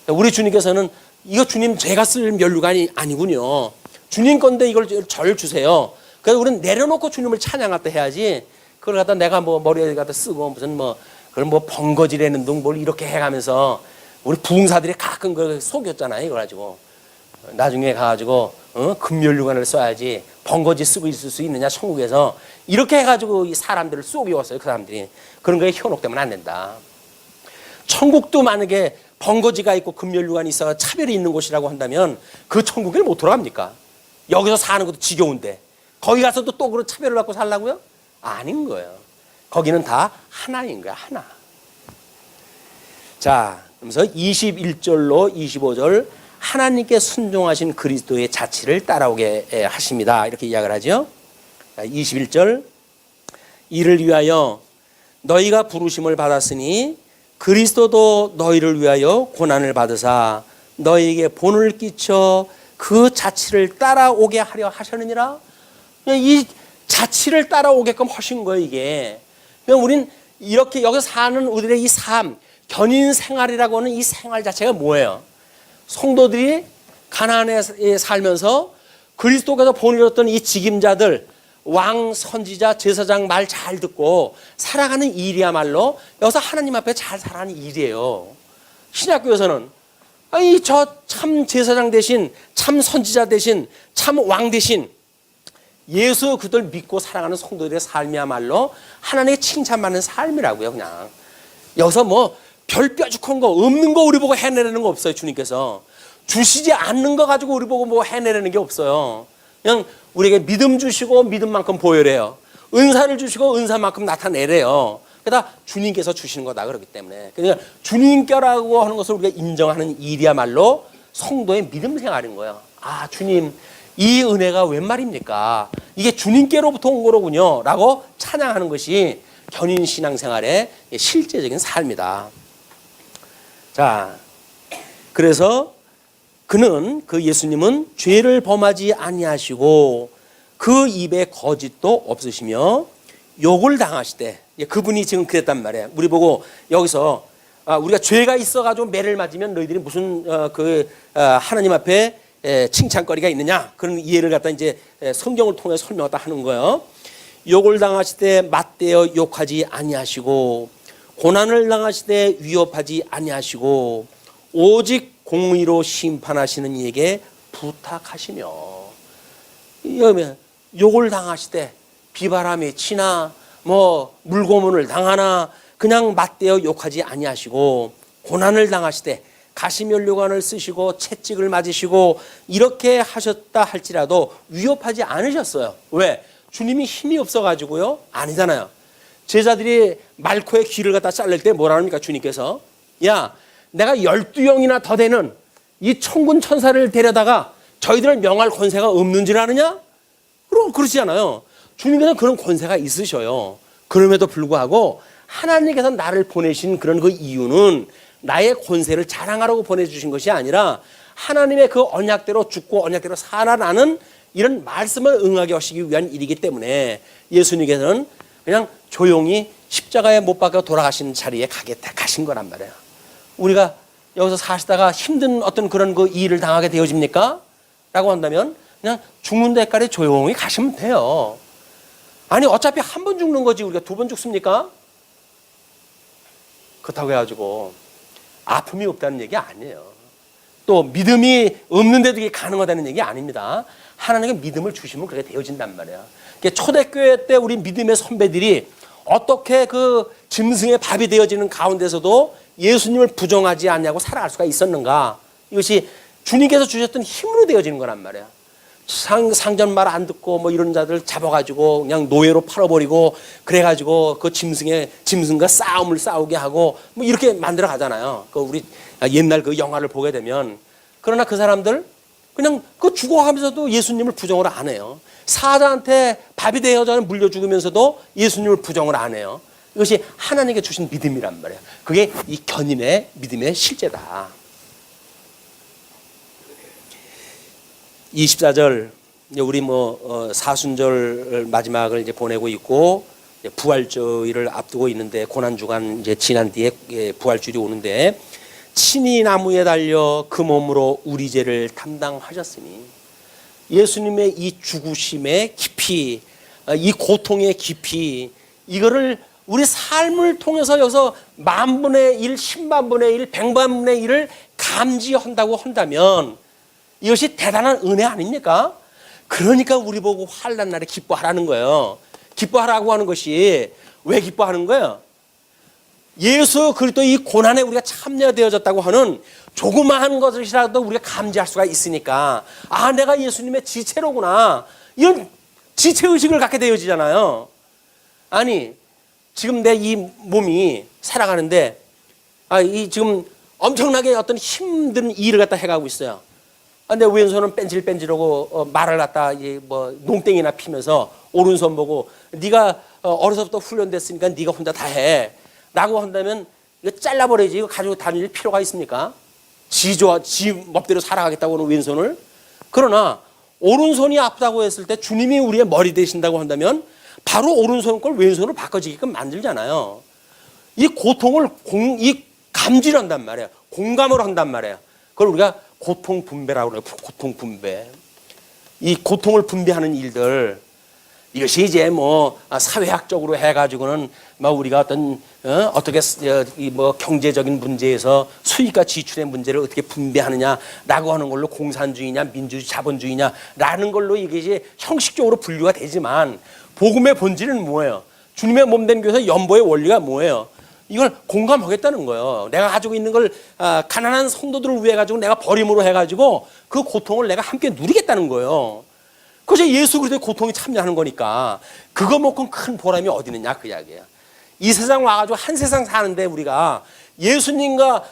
우리 주님께서는 이거 주님 제가 쓸 면류관이 아니군요. 주님 건데 이걸 절 주세요. 그래서 우리는 내려놓고 주님을 찬양하다 해야지 그걸 갖다 내가 뭐 머리에 갖다 쓰고 무슨 뭐 그런 뭐 번거지라는 둥 뭘 이렇게 해가면서 우리 부흥사들이 가끔 그걸 속였잖아요. 이걸 가지고 나중에 가가지고 금면류관을 써야지 번거지 쓰고 있을 수 있느냐 천국에서 이렇게 해가지고 이 사람들을 속여왔어요. 그 사람들이 그런 거에 현혹되면 안 된다. 천국도 만약에 번거지가 있고 금면류관이 있어 차별이 있는 곳이라고 한다면 그 천국에 못 들어갑니까? 여기서 사는 것도 지겨운데 거기 가서도 또 그런 차별을 받고 살라고요? 아닌 거예요. 거기는 다 하나인 거야. 하나. 자, 그러면서 21절로 25절 하나님께 순종하신 그리스도의 자치를 따라오게 하십니다. 이렇게 이야기를 하죠. 21절 이를 위하여 너희가 부르심을 받았으니 그리스도도 너희를 위하여 고난을 받으사 너희에게 본을 끼쳐 그 자치를 따라오게 하려 하셨느니라. 이 자치를 따라오게끔 하신 거예요. 이게 우린 이렇게 여기서 사는 우리의 이 삶 견인 생활이라고 하는 이 생활 자체가 뭐예요? 성도들이 가나안에 살면서 그리스도께서 보내줬던 이 직임자들 왕, 선지자, 제사장 말 잘 듣고 살아가는 일이야말로 여기서 하나님 앞에 잘 살아가는 일이에요. 신약교에서는 아니 저 참 제사장 대신 참 선지자 대신 참 왕 대신 예수 그들 믿고 살아가는 성도들의 삶이야말로 하나님의 칭찬받는 삶이라고요. 그냥 여기서 뭐 별 뾰족한 거 없는 거 우리 보고 해내려는 거 없어요. 주님께서 주시지 않는 거 가지고 우리 보고 뭐 해내려는 게 없어요. 그냥 우리에게 믿음 주시고 믿음만큼 보여래요. 은사를 주시고 은사만큼 나타내래요. 그러다 주님께서 주시는 거다 그렇기 때문에 그러니까 주님께라고 하는 것을 우리가 인정하는 일이야말로 성도의 믿음 생활인 거예요. 아 주님 이 은혜가 웬 말입니까? 이게 주님께로부터 온 거로군요 라고 찬양하는 것이 견인 신앙생활의 실제적인 삶이다. 자, 그래서 그 예수님은 죄를 범하지 아니하시고 그 입에 거짓도 없으시며 욕을 당하시되 그분이 지금 그랬단 말이에요. 우리 보고 여기서 우리가 죄가 있어가지고 매를 맞으면 너희들이 무슨 하나님 앞에 칭찬거리가 있느냐 그런 이해를 갖다 이제 성경을 통해 설명하다 하는 거예요. 욕을 당하시되 맞대어 욕하지 아니하시고 고난을 당하시되 위협하지 아니하시고 오직 공의로 심판하시는 이에게 부탁하시며 욕을 당하시되 비바람이 치나 뭐 물고문을 당하나 그냥 맞대어 욕하지 아니하시고 고난을 당하시되 가시면류관을 쓰시고 채찍을 맞으시고 이렇게 하셨다 할지라도 위협하지 않으셨어요. 왜? 주님이 힘이 없어가지고요? 아니잖아요. 제자들이 말코의 귀를 갖다 자를 때 뭐라 합니까? 주님께서 야, 내가 12영이나 더 되는 이 천군 천사를 데려다가 저희들을 명할 권세가 없는 줄 아느냐? 그럼 그렇지 않아요. 주님께서는 그런 권세가 있으셔요. 그럼에도 불구하고 하나님께서 나를 보내신 그런 그 이유는 나의 권세를 자랑하라고 보내주신 것이 아니라 하나님의 그 언약대로 죽고 언약대로 살아나는 이런 말씀을 응하게 하시기 위한 일이기 때문에 예수님께서는 그냥 조용히 십자가에 못 박혀 돌아가신 자리에 가신 거란 말이에요. 우리가 여기서 사시다가 힘든 어떤 그런 그 일을 당하게 되어집니까? 라고 한다면 그냥 죽는 데까지 조용히 가시면 돼요. 아니 어차피 한 번 죽는 거지 우리가 두 번 죽습니까? 그렇다고 해가지고 아픔이 없다는 얘기 아니에요. 또 믿음이 없는데도 이게 가능하다는 얘기 아닙니다. 하나님께 믿음을 주시면 그렇게 되어진단 말이에요. 초대교회 때 우리 믿음의 선배들이 어떻게 그 짐승의 밥이 되어지는 가운데서도 예수님을 부정하지 않냐고 살아갈 수가 있었는가? 이것이 주님께서 주셨던 힘으로 되어지는 거란 말이에요. 상전 말 안 듣고 뭐 이런 자들 잡아가지고 그냥 노예로 팔아버리고 그래가지고 그 짐승과 싸움을 싸우게 하고 뭐 이렇게 만들어 가잖아요. 그 우리 옛날 그 영화를 보게 되면 그러나 그 사람들 그냥 그 죽어가면서도 예수님을 부정을 안 해요. 사자한테 밥이 되어져 물려 죽으면서도 예수님을 부정을 안 해요. 이것이 하나님께 주신 믿음이란 말이에요. 그게 이 견인의 믿음의 실제다. 24절 우리 사순절 마지막을 이제 보내고 있고 부활주일을 앞두고 있는데 고난주간 이제 지난 뒤에 부활주일이 오는데 친히 나무에 달려 그 몸으로 우리 죄를 담당하셨으니 예수님의 이 죽으심의 깊이 이 고통의 깊이 이거를 우리 삶을 통해서 여기서 10,000분의 1, 100,000분의 1, 100,000분의 1을 감지한다고 한다면 이것이 대단한 은혜 아닙니까? 그러니까 우리 보고 환난 날에 기뻐하라는 거예요. 기뻐하라고 하는 것이 왜 기뻐하는 거예요? 예수 그리스도 이 고난에 우리가 참여되어졌다고 하는 조그마한 것이라도 우리가 감지할 수가 있으니까 아 내가 예수님의 지체로구나 이런 지체의식을 갖게 되어지잖아요. 아니 지금 내 이 몸이 살아가는데 이 지금 엄청나게 어떤 힘든 일을 갖다 해가고 있어요. 근데 왼손은 뺀질뺀질하고 말을 갖다 농땡이나 피면서 오른손 보고 네가 어려서부터 훈련됐으니까 네가 혼자 다 해 라고 한다면 이거 잘라버려야지. 이거 가지고 다닐 필요가 있습니까? 지 멋대로 살아가겠다고 하는 왼손을. 그러나 오른손이 아프다고 했을 때 주님이 우리의 머리 되신다고 한다면 바로 오른손 걸 왼손으로 바꿔지게끔 만들잖아요. 이 고통을 감지를 한단 말이에요. 공감을 한단 말이에요. 그걸 우리가 고통 분배라고 그래요. 고통 분배. 이 고통을 분배하는 일들 이것이 이제 사회학적으로 해가지고는 우리가 어떻게 경제적인 문제에서 수익과 지출의 문제를 어떻게 분배하느냐라고 하는 걸로 공산주의냐 민주주의 자본주의냐라는 걸로 이게 이제 형식적으로 분류가 되지만 복음의 본질은 뭐예요? 주님의 몸된 교회에서 연보의 원리가 뭐예요? 이걸 공감하겠다는 거예요. 내가 가지고 있는 걸 가난한 성도들을 위해 가지고 내가 버림으로 해가지고 그 고통을 내가 함께 누리겠다는 거예요. 그것이 예수 그리스도의 고통에 참여하는 거니까 그거 먹고는 큰 보람이 어디 있느냐 그 이야기예요. 이 세상 와가지고 한 세상 사는데 우리가 예수님과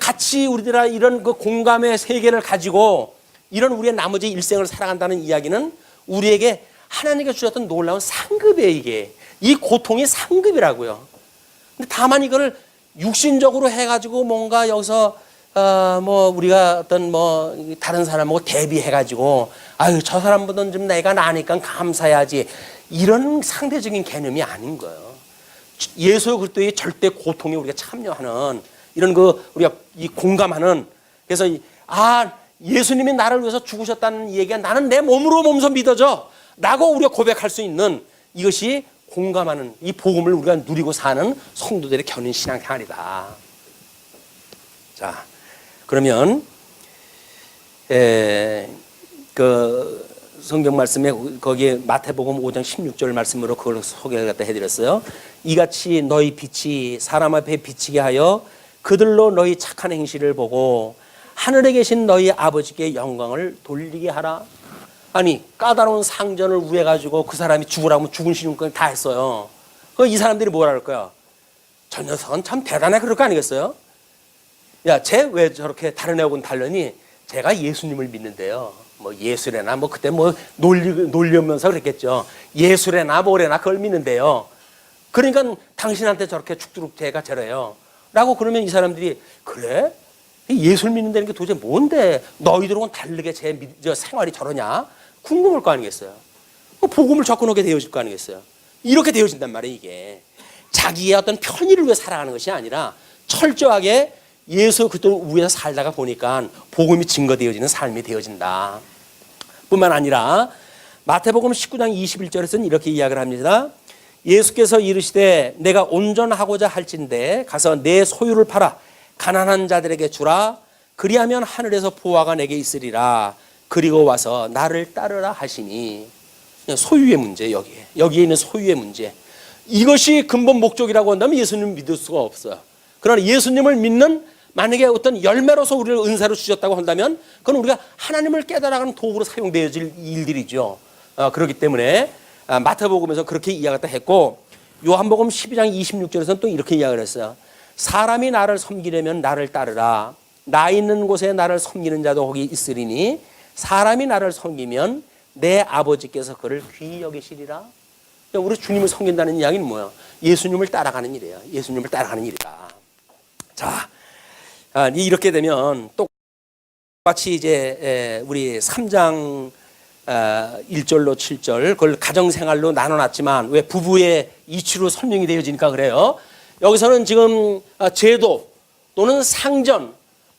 같이 우리들아 이런 그 공감의 세계를 가지고 이런 우리의 나머지 일생을 살아간다는 이야기는 우리에게 하나님께 주셨던 놀라운 상급이에요. 이게 이 고통이 상급이라고요. 근데 다만 이거를 육신적으로 해가지고 뭔가 여기서 우리가 어떤 다른 사람하고 대비해가지고 아유 저 사람보다는 좀 내가 나니까 감사해야지 이런 상대적인 개념이 아닌 거예요. 예수 그리스도의 절대 고통에 우리가 참여하는 이런 우리가 이 공감하는 그래서 예수님이 나를 위해서 죽으셨다는 얘기가 나는 내 몸으로 몸소 믿어져 라고 우리가 고백할 수 있는 이것이 공감하는 이 복음을 우리가 누리고 사는 성도들의 견인 신앙생활이다. 자, 그러면 성경 말씀에 거기에 마태복음 5장 16절 말씀으로 그걸 소개를 갖다 해드렸어요. 이같이 너희 빛이 사람 앞에 비치게 하여 그들로 너희 착한 행실을 보고 하늘에 계신 너희 아버지께 영광을 돌리게 하라. 아니 까다로운 상전을 위해 가지고 그 사람이 죽으라면 죽은 신용까지 다 했어요. 이 사람들이 뭐라 그럴 거야? 저 녀석은 참 대단해 그럴 거 아니겠어요? 야, 쟤 왜 저렇게 다른 애하고는 다르니? 제가 예수님을 믿는데요. 뭐 예술에나 뭐 그때 뭐 놀리면서 그랬겠죠. 예술에나 뭐래나 그걸 믿는데요. 그러니까 당신한테 저렇게 죽도록 제가 저래요. 라고 그러면 이 사람들이 그래? 예술 믿는다는 게 도대체 뭔데 너희들하고는 다르게 제 생활이 저러냐? 궁금할 거 아니겠어요. 복음을 접근하게 되어질 거 아니겠어요. 이렇게 되어진단 말이에요. 이게 자기의 어떤 편의를 위해 살아가는 것이 아니라 철저하게 예수 그리스도 위에서 살다가 보니까 복음이 증거되어지는 삶이 되어진다. 뿐만 아니라 마태복음 19장 21절에서는 이렇게 이야기를 합니다. 예수께서 이르시되 내가 온전하고자 할진대 가서 내 소유를 팔아 가난한 자들에게 주라. 그리하면 하늘에서 보화가 내게 있으리라. 그리고 와서 나를 따르라 하시니. 소유의 문제, 여기에 있는 소유의 문제. 이것이 근본 목적이라고 한다면 예수님을 믿을 수가 없어요. 그러나 예수님을 믿는 만약에 어떤 열매로서 우리를 은사로 주셨다고 한다면 그건 우리가 하나님을 깨달아가는 도구로 사용되어질 일들이죠. 그렇기 때문에 마태복음에서 그렇게 이야기했다 했고 요한복음 12장 26절에서는 또 이렇게 이야기를 했어요. 사람이 나를 섬기려면 나를 따르라. 나 있는 곳에 나를 섬기는 자도 거기 있으리니 사람이 나를 섬기면 내 아버지께서 그를 귀히 여기시리라. 우리 주님을 섬긴다는 이야기는 뭐야? 예수님을 따라가는 일이에요. 예수님을 따라가는 일이다. 자, 이렇게 되면 똑같이 이제 우리 3장 1절로 7절 그걸 가정생활로 나눠놨지만 왜 부부의 이치로 설명이 되어지니까 그래요. 여기서는 지금 제도 또는 상전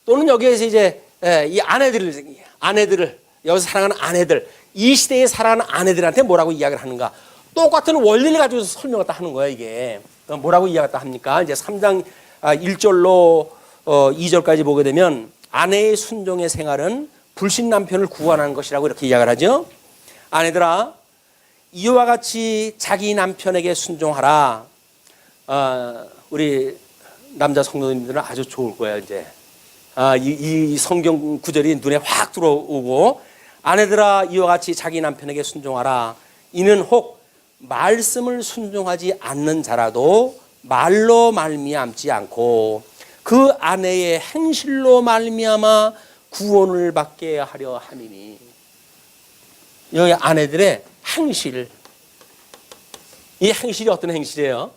또는 여기에서 이제 이 아내들을 여기서 사랑하는 아내들 이 시대에 살아가는 아내들한테 뭐라고 이야기를 하는가? 똑같은 원리를 가지고 설명했다 하는 거야 이게. 뭐라고 이야기했다 합니까? 이제 3장 1절로 2절까지 보게 되면 아내의 순종의 생활은 불신 남편을 구원하는 것이라고 이렇게 이야기를 하죠. 아내들아 이와 같이 자기 남편에게 순종하라. 우리 남자 성도님들은 아주 좋을 거야 이제. 이 성경 구절이 눈에 확 들어오고 아내들아 이와 같이 자기 남편에게 순종하라. 이는 혹 말씀을 순종하지 않는 자라도 말로 말미암지 않고 그 아내의 행실로 말미암아 구원을 받게 하려 함이니. 여기 아내들의 행실. 이 행실이 어떤 행실이에요?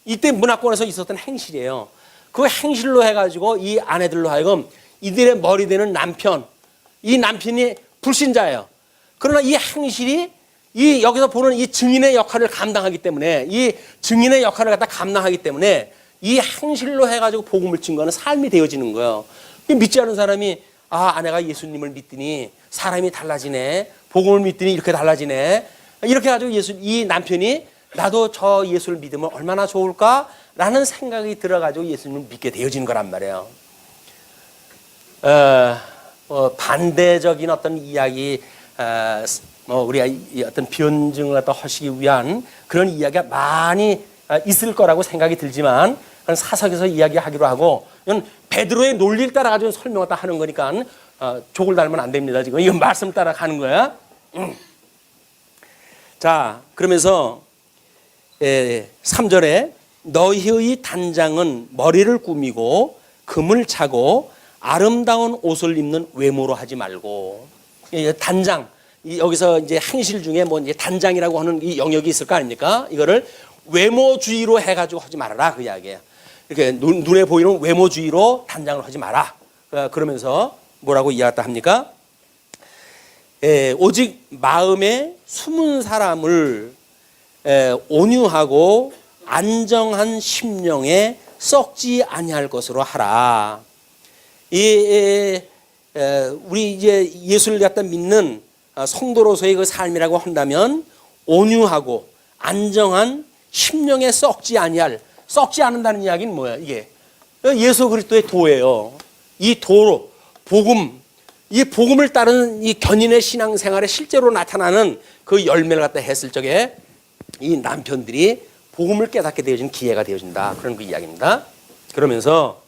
이때 문화권에서 있었던 행실이에요. 그 행실로 해가지고 이 아내들로 하여금 이들의 머리 되는 남편, 이 남편이 불신자예요. 그러나 이 행실이 이 여기서 보는 이 증인의 역할을 감당하기 때문에 이 증인의 역할을 갖다 감당하기 때문에 이 행실로 해가지고 복음을 증거하는 삶이 되어지는 거예요. 믿지 않은 사람이 아내가 예수님을 믿더니 사람이 달라지네. 복음을 믿더니 이렇게 달라지네. 이렇게 해가지고 이 남편이 나도 저 예수를 믿으면 얼마나 좋을까라는 생각이 들어가지고 예수님을 믿게 되어지는 거란 말이에요. 반대적인 어떤 이야기, 우리가 어떤 변증을 갖다 하시기 위한 그런 이야기가 많이 있을 거라고 생각이 들지만 그건 사석에서 이야기하기로 하고 이건 베드로의 논리를 따라가지고 설명을 하는 거니까 족을 닮으면 안 됩니다. 지금 이건 말씀 따라가는 거야. 자, 그러면서 3절에 너희의 단장은 머리를 꾸미고 금을 차고 아름다운 옷을 입는 외모로 하지 말고. 단장, 여기서 이제 행실 중에 뭐 이제 단장이라고 하는 이 영역이 있을 거 아닙니까? 이거를 외모주의로 해가지고 하지 말아라 그 이야기예요. 이렇게 눈에 보이는 외모주의로 단장을 하지 마라. 그러면서 뭐라고 이야기했다 합니까? 오직 마음에 숨은 사람을 온유하고 안정한 심령에 썩지 아니할 것으로 하라. 우리 이제 예수를 갖다 믿는 성도로서의 그 삶이라고 한다면 온유하고 안정한 심령에 썩지 않는다는 이야기는 뭐야? 이게 예수 그리스도의 도예요. 이 도로 복음 이 복음을 따르는 이 견인의 신앙생활에 실제로 나타나는 그 열매를 갖다 했을 적에 이 남편들이 복음을 깨닫게 되어지는 기회가 되어진다. 그런 그 이야기입니다. 그러면서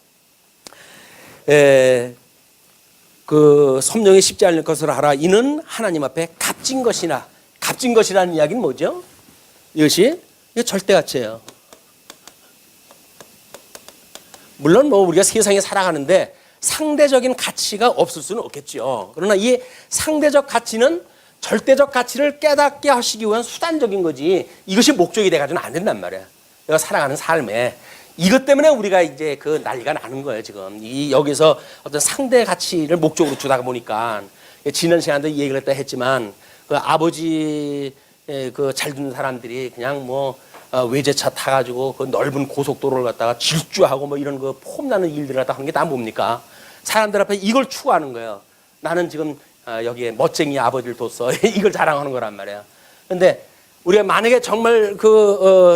그 섭령이 쉽지 않을 것을 알아. 이는 하나님 앞에 값진 것이나, 값진 것이라는 이야기는 뭐죠? 이것이 절대가치예요. 물론 뭐 우리가 세상에 살아가는데 상대적인 가치가 없을 수는 없겠죠. 그러나 이 상대적 가치는 절대적 가치를 깨닫게 하시기 위한 수단적인 거지, 이것이 목적이 돼가지고는 안 된단 말이야. 내가 살아가는 삶에. 이것 때문에 우리가 이제 그 난리가 나는 거예요, 지금. 여기서 어떤 상대 가치를 목적으로 두다가 보니까, 지난 시간도 이 얘기를 했지만, 그 아버지 그 잘 듣는 사람들이 그냥 뭐 외제차 타가지고 그 넓은 고속도로를 갖다가 질주하고 뭐 이런 그 폼나는 일들을 갖다 하는 게 다 뭡니까? 사람들 앞에 이걸 추구하는 거예요. 나는 지금 여기에 멋쟁이 아버지를 뒀어. 이걸 자랑하는 거란 말이에요. 근데 우리가 만약에 정말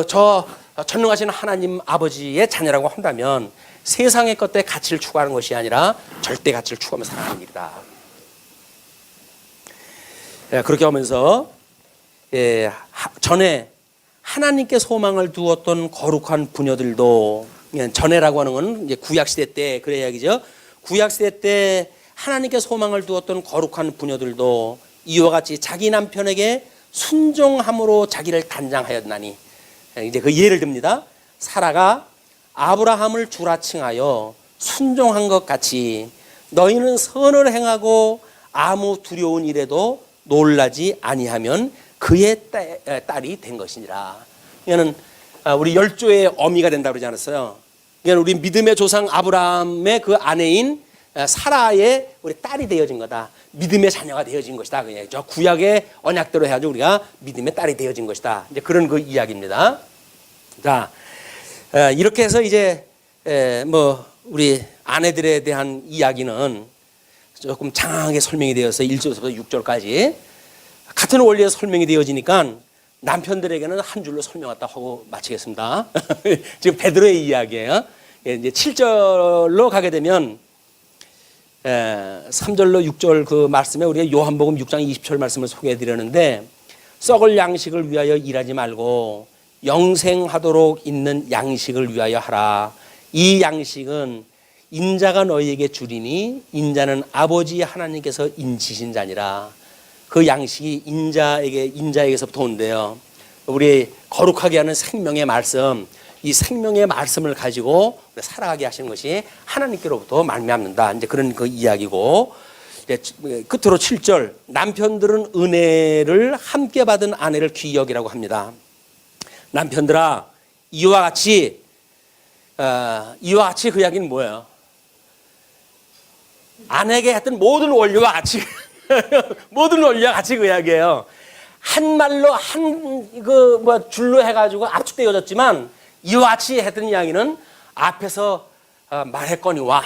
저 전능하신 하나님 아버지의 자녀라고 한다면 세상의 것들의 가치를 추구하는 것이 아니라 절대 가치를 추구하며 살아가는 일이다. 그렇게 하면서 전에 하나님께 소망을 두었던 거룩한 부녀들도, 전에라고 하는 건 이제 구약시대 때 그래 이야기죠. 구약시대 때 하나님께 소망을 두었던 거룩한 부녀들도 이와 같이 자기 남편에게 순종함으로 자기를 단장하였나니, 이제 그 예를 듭니다. 사라가 아브라함을 주라 칭하여 순종한 것 같이 너희는 선을 행하고 아무 두려운 일에도 놀라지 아니하면 그의 딸이 된 것이니라. 이거는 우리 열조의 어미가 된다고 그러지 않았어요? 이건 우리 믿음의 조상 아브라함의 그 아내인 사라의 우리 딸이 되어진 거다. 믿음의 자녀가 되어진 것이다. 그냥 저 구약의 언약대로 해가지고 우리가 믿음의 딸이 되어진 것이다. 이제 그런 그 이야기입니다. 자, 이렇게 해서 이제 뭐 우리 아내들에 대한 이야기는 조금 장황하게 설명이 되어서 1절부터 6절까지 같은 원리에 설명이 되어지니까 남편들에게는 한 줄로 설명했다 하고 마치겠습니다. 지금 베드로의 이야기예요. 이제 7절로 가게 되면 3절로 6절 그 말씀에 우리가 요한복음 6장 20절 말씀을 소개해 드렸는데, 썩을 양식을 위하여 일하지 말고 영생하도록 있는 양식을 위하여 하라. 이 양식은 인자가 너희에게 주리니 인자는 아버지 하나님께서 인치신 자니라. 그 양식이 인자에게서부터 온대요. 우리 거룩하게 하는 생명의 말씀, 이 생명의 말씀을 가지고 살아가게 하시는 것이 하나님께로부터 말미암는다. 이제 그런 그 이야기고, 이제 끝으로 7절, 남편들은 은혜를 함께 받은 아내를 귀히 여기라고 합니다. 남편들아, 이와 같이 그 이야기는 뭐예요? 아내에게 했던 모든 원리와 같이 모든 원리와 같이 그 이야기예요. 한 말로 줄로 해가지고 압축되어졌지만 이와 같이 했던 이야기는 앞에서 말했거니와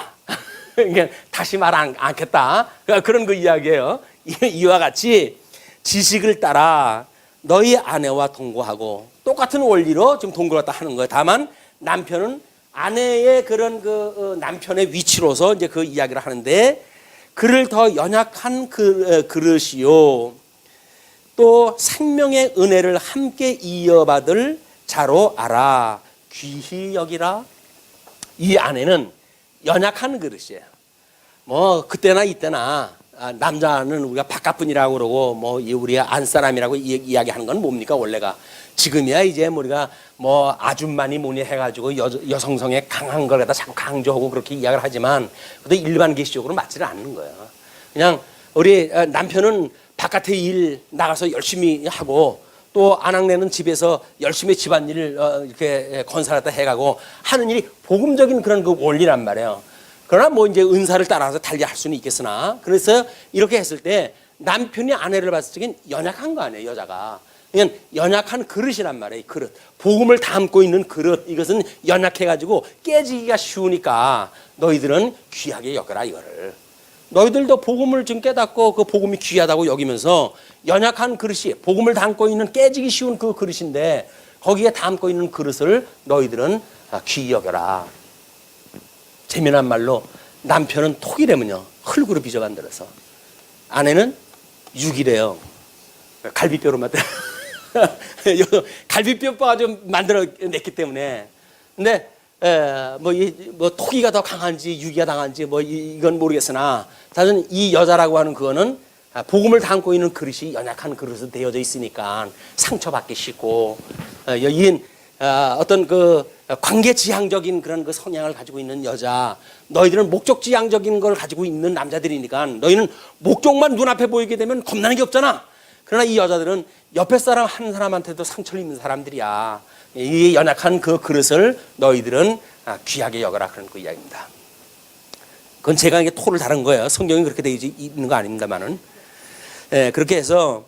다시 말 않겠다. 그런 그 이야기예요. 이와 같이 지식을 따라 너희 아내와 동거하고, 똑같은 원리로 지금 동거를 하는 거예요. 다만 남편은 아내의 그런 그 남편의 위치로서 이제 그 이야기를 하는데, 그를 더 연약한 그릇이요 또 생명의 은혜를 함께 이어받을 자로 알아 귀히 여기라. 이 아내는 연약한 그릇이에요. 뭐 그때나 이때나 남자는 우리가 바깥분이라고 그러고 뭐 우리 안사람이라고 이야기하는 건 뭡니까? 원래가 지금이야 이제 우리가 뭐 아줌마니 뭐니 해가지고 여성성에 강한 걸 갖다 자꾸 강조하고 그렇게 이야기를 하지만, 그것도 일반 계시적으로 맞지는 않는 거예요. 그냥 우리 남편은 바깥에 일 나가서 열심히 하고, 또 아낙네는 집에서 열심히 집안일을 이렇게 건사하다 해가고 하는 일이 복음적인 그런 그 원리란 말이에요. 그러나 뭐 이제 은사를 따라서 달리 할 수는 있겠으나, 그래서 이렇게 했을 때 남편이 아내를 봤을 적엔 연약한 거 아니에요, 여자가. 그냥 연약한 그릇이란 말이에요. 그릇, 복음을 담고 있는 그릇, 이것은 연약해가지고 깨지기가 쉬우니까 너희들은 귀하게 여겨라 이거를. 너희들도 복음을 지금 깨닫고 그 복음이 귀하다고 여기면서 연약한 그릇이 복음을 담고 있는 깨지기 쉬운 그 그릇인데 거기에 담고 있는 그릇을 너희들은 귀히 여겨라. 재미난 말로 남편은 톡이라면요, 흙으로 빚어 만들어서 아내는 6이래요. 갈비뼈로 만들 갈비뼈가 좀 만들어냈기 때문에. 근데 뭐 토기가 더 강한지 유기가 강한지 뭐 이건 모르겠으나 사실 이 여자라고 하는 그거는 복음을 담고 있는 그릇이 연약한 그릇으로 되어져 있으니까 상처받기 쉽고 여긴 어떤 그 관계지향적인 그런 그 성향을 가지고 있는 여자, 너희들은 목적지향적인 걸 가지고 있는 남자들이니까 너희는 목적만 눈앞에 보이게 되면 겁나는 게 없잖아. 그러나 이 여자들은 옆에 사람 한 사람한테도 상처를 입는 사람들이야. 이 연약한 그 그릇을 너희들은 귀하게 여겨라, 그런 그 이야기입니다. 그건 제가 이게 토를 다른 거예요. 성경이 그렇게 되어 있는 거 아닙니다만은. 그렇게 해서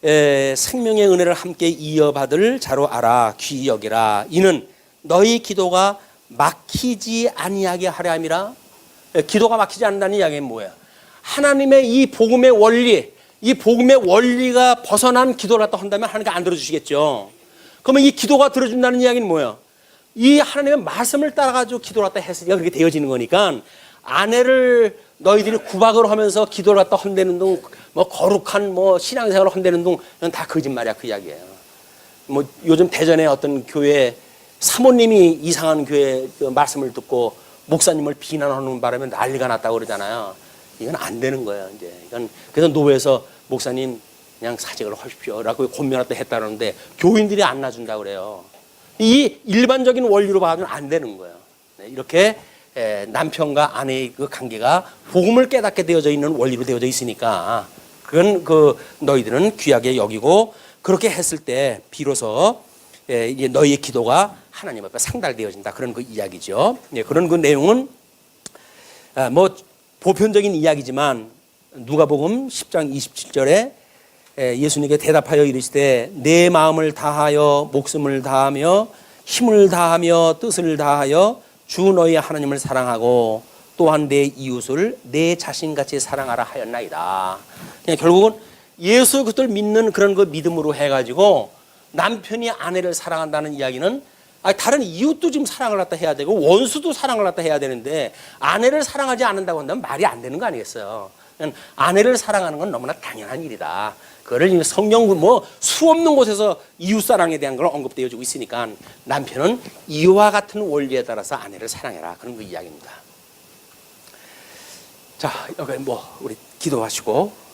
생명의 은혜를 함께 이어받을 자로 알아, 귀히 여기라. 이는 너희 기도가 막히지 아니하게 하려 함이라. 기도가 막히지 않는다는 이야기는 뭐예요? 하나님의 이 복음의 원리, 이 복음의 원리가 벗어난 기도를 갖다 한다면 하나님께 안 들어주시겠죠. 그러면 이 기도가 들어준다는 이야기는 뭐예요? 이 하나님의 말씀을 따라가지고 기도를 갖다 했으니까 그렇게 되어지는 거니까, 아내를 너희들이 구박을 하면서 기도를 갖다 헌대는 둥, 뭐 거룩한 뭐 신앙생활을 헌대는 둥, 이건 다 거짓말이야, 그 이야기예요. 뭐 요즘 대전에 어떤 교회 사모님이 이상한 교회 그 말씀을 듣고 목사님을 비난하는 바람에 난리가 났다고 그러잖아요. 이건 안 되는 거예요, 이제. 이건 그래서 노회에서 목사님 그냥 사직을 하십시오라고 권면을 했다는데 교인들이 안 놔준다 그래요. 이 일반적인 원리로 봐서는 안 되는 거예요. 이렇게 남편과 아내의 그 관계가 복음을 깨닫게 되어져 있는 원리로 되어져 있으니까 그건 그 너희들은 귀하게 여기고, 그렇게 했을 때 비로소 이제 너희의 기도가 하나님 앞에 상달되어진다, 그런 그 이야기죠. 그런 그 내용은 뭐 보편적인 이야기지만 누가복음 10장 27절에 예수님께 대답하여 이르시되 내 마음을 다하여 목숨을 다하며 힘을 다하며 뜻을 다하여 주 너희 하나님을 사랑하고 또한 내 이웃을 내 자신같이 사랑하라 하였나이다. 결국은 예수 그리스도를 믿는 그런 그 믿음으로 해가지고 남편이 아내를 사랑한다는 이야기는 다른 이웃도 지금 사랑을 갖다 해야 되고 원수도 사랑을 갖다 해야 되는데 아내를 사랑하지 않는다고 한다면 말이 안 되는 거 아니겠어요? 아내를 사랑하는 건 너무나 당연한 일이다. 그걸 성경 뭐 수없는 곳에서 이웃 사랑에 대한 걸 언급되어지고 있으니까 남편은 이와 같은 원리에 따라서 아내를 사랑해라, 그런 그 이야기입니다. 자, 여기 뭐 우리 기도하시고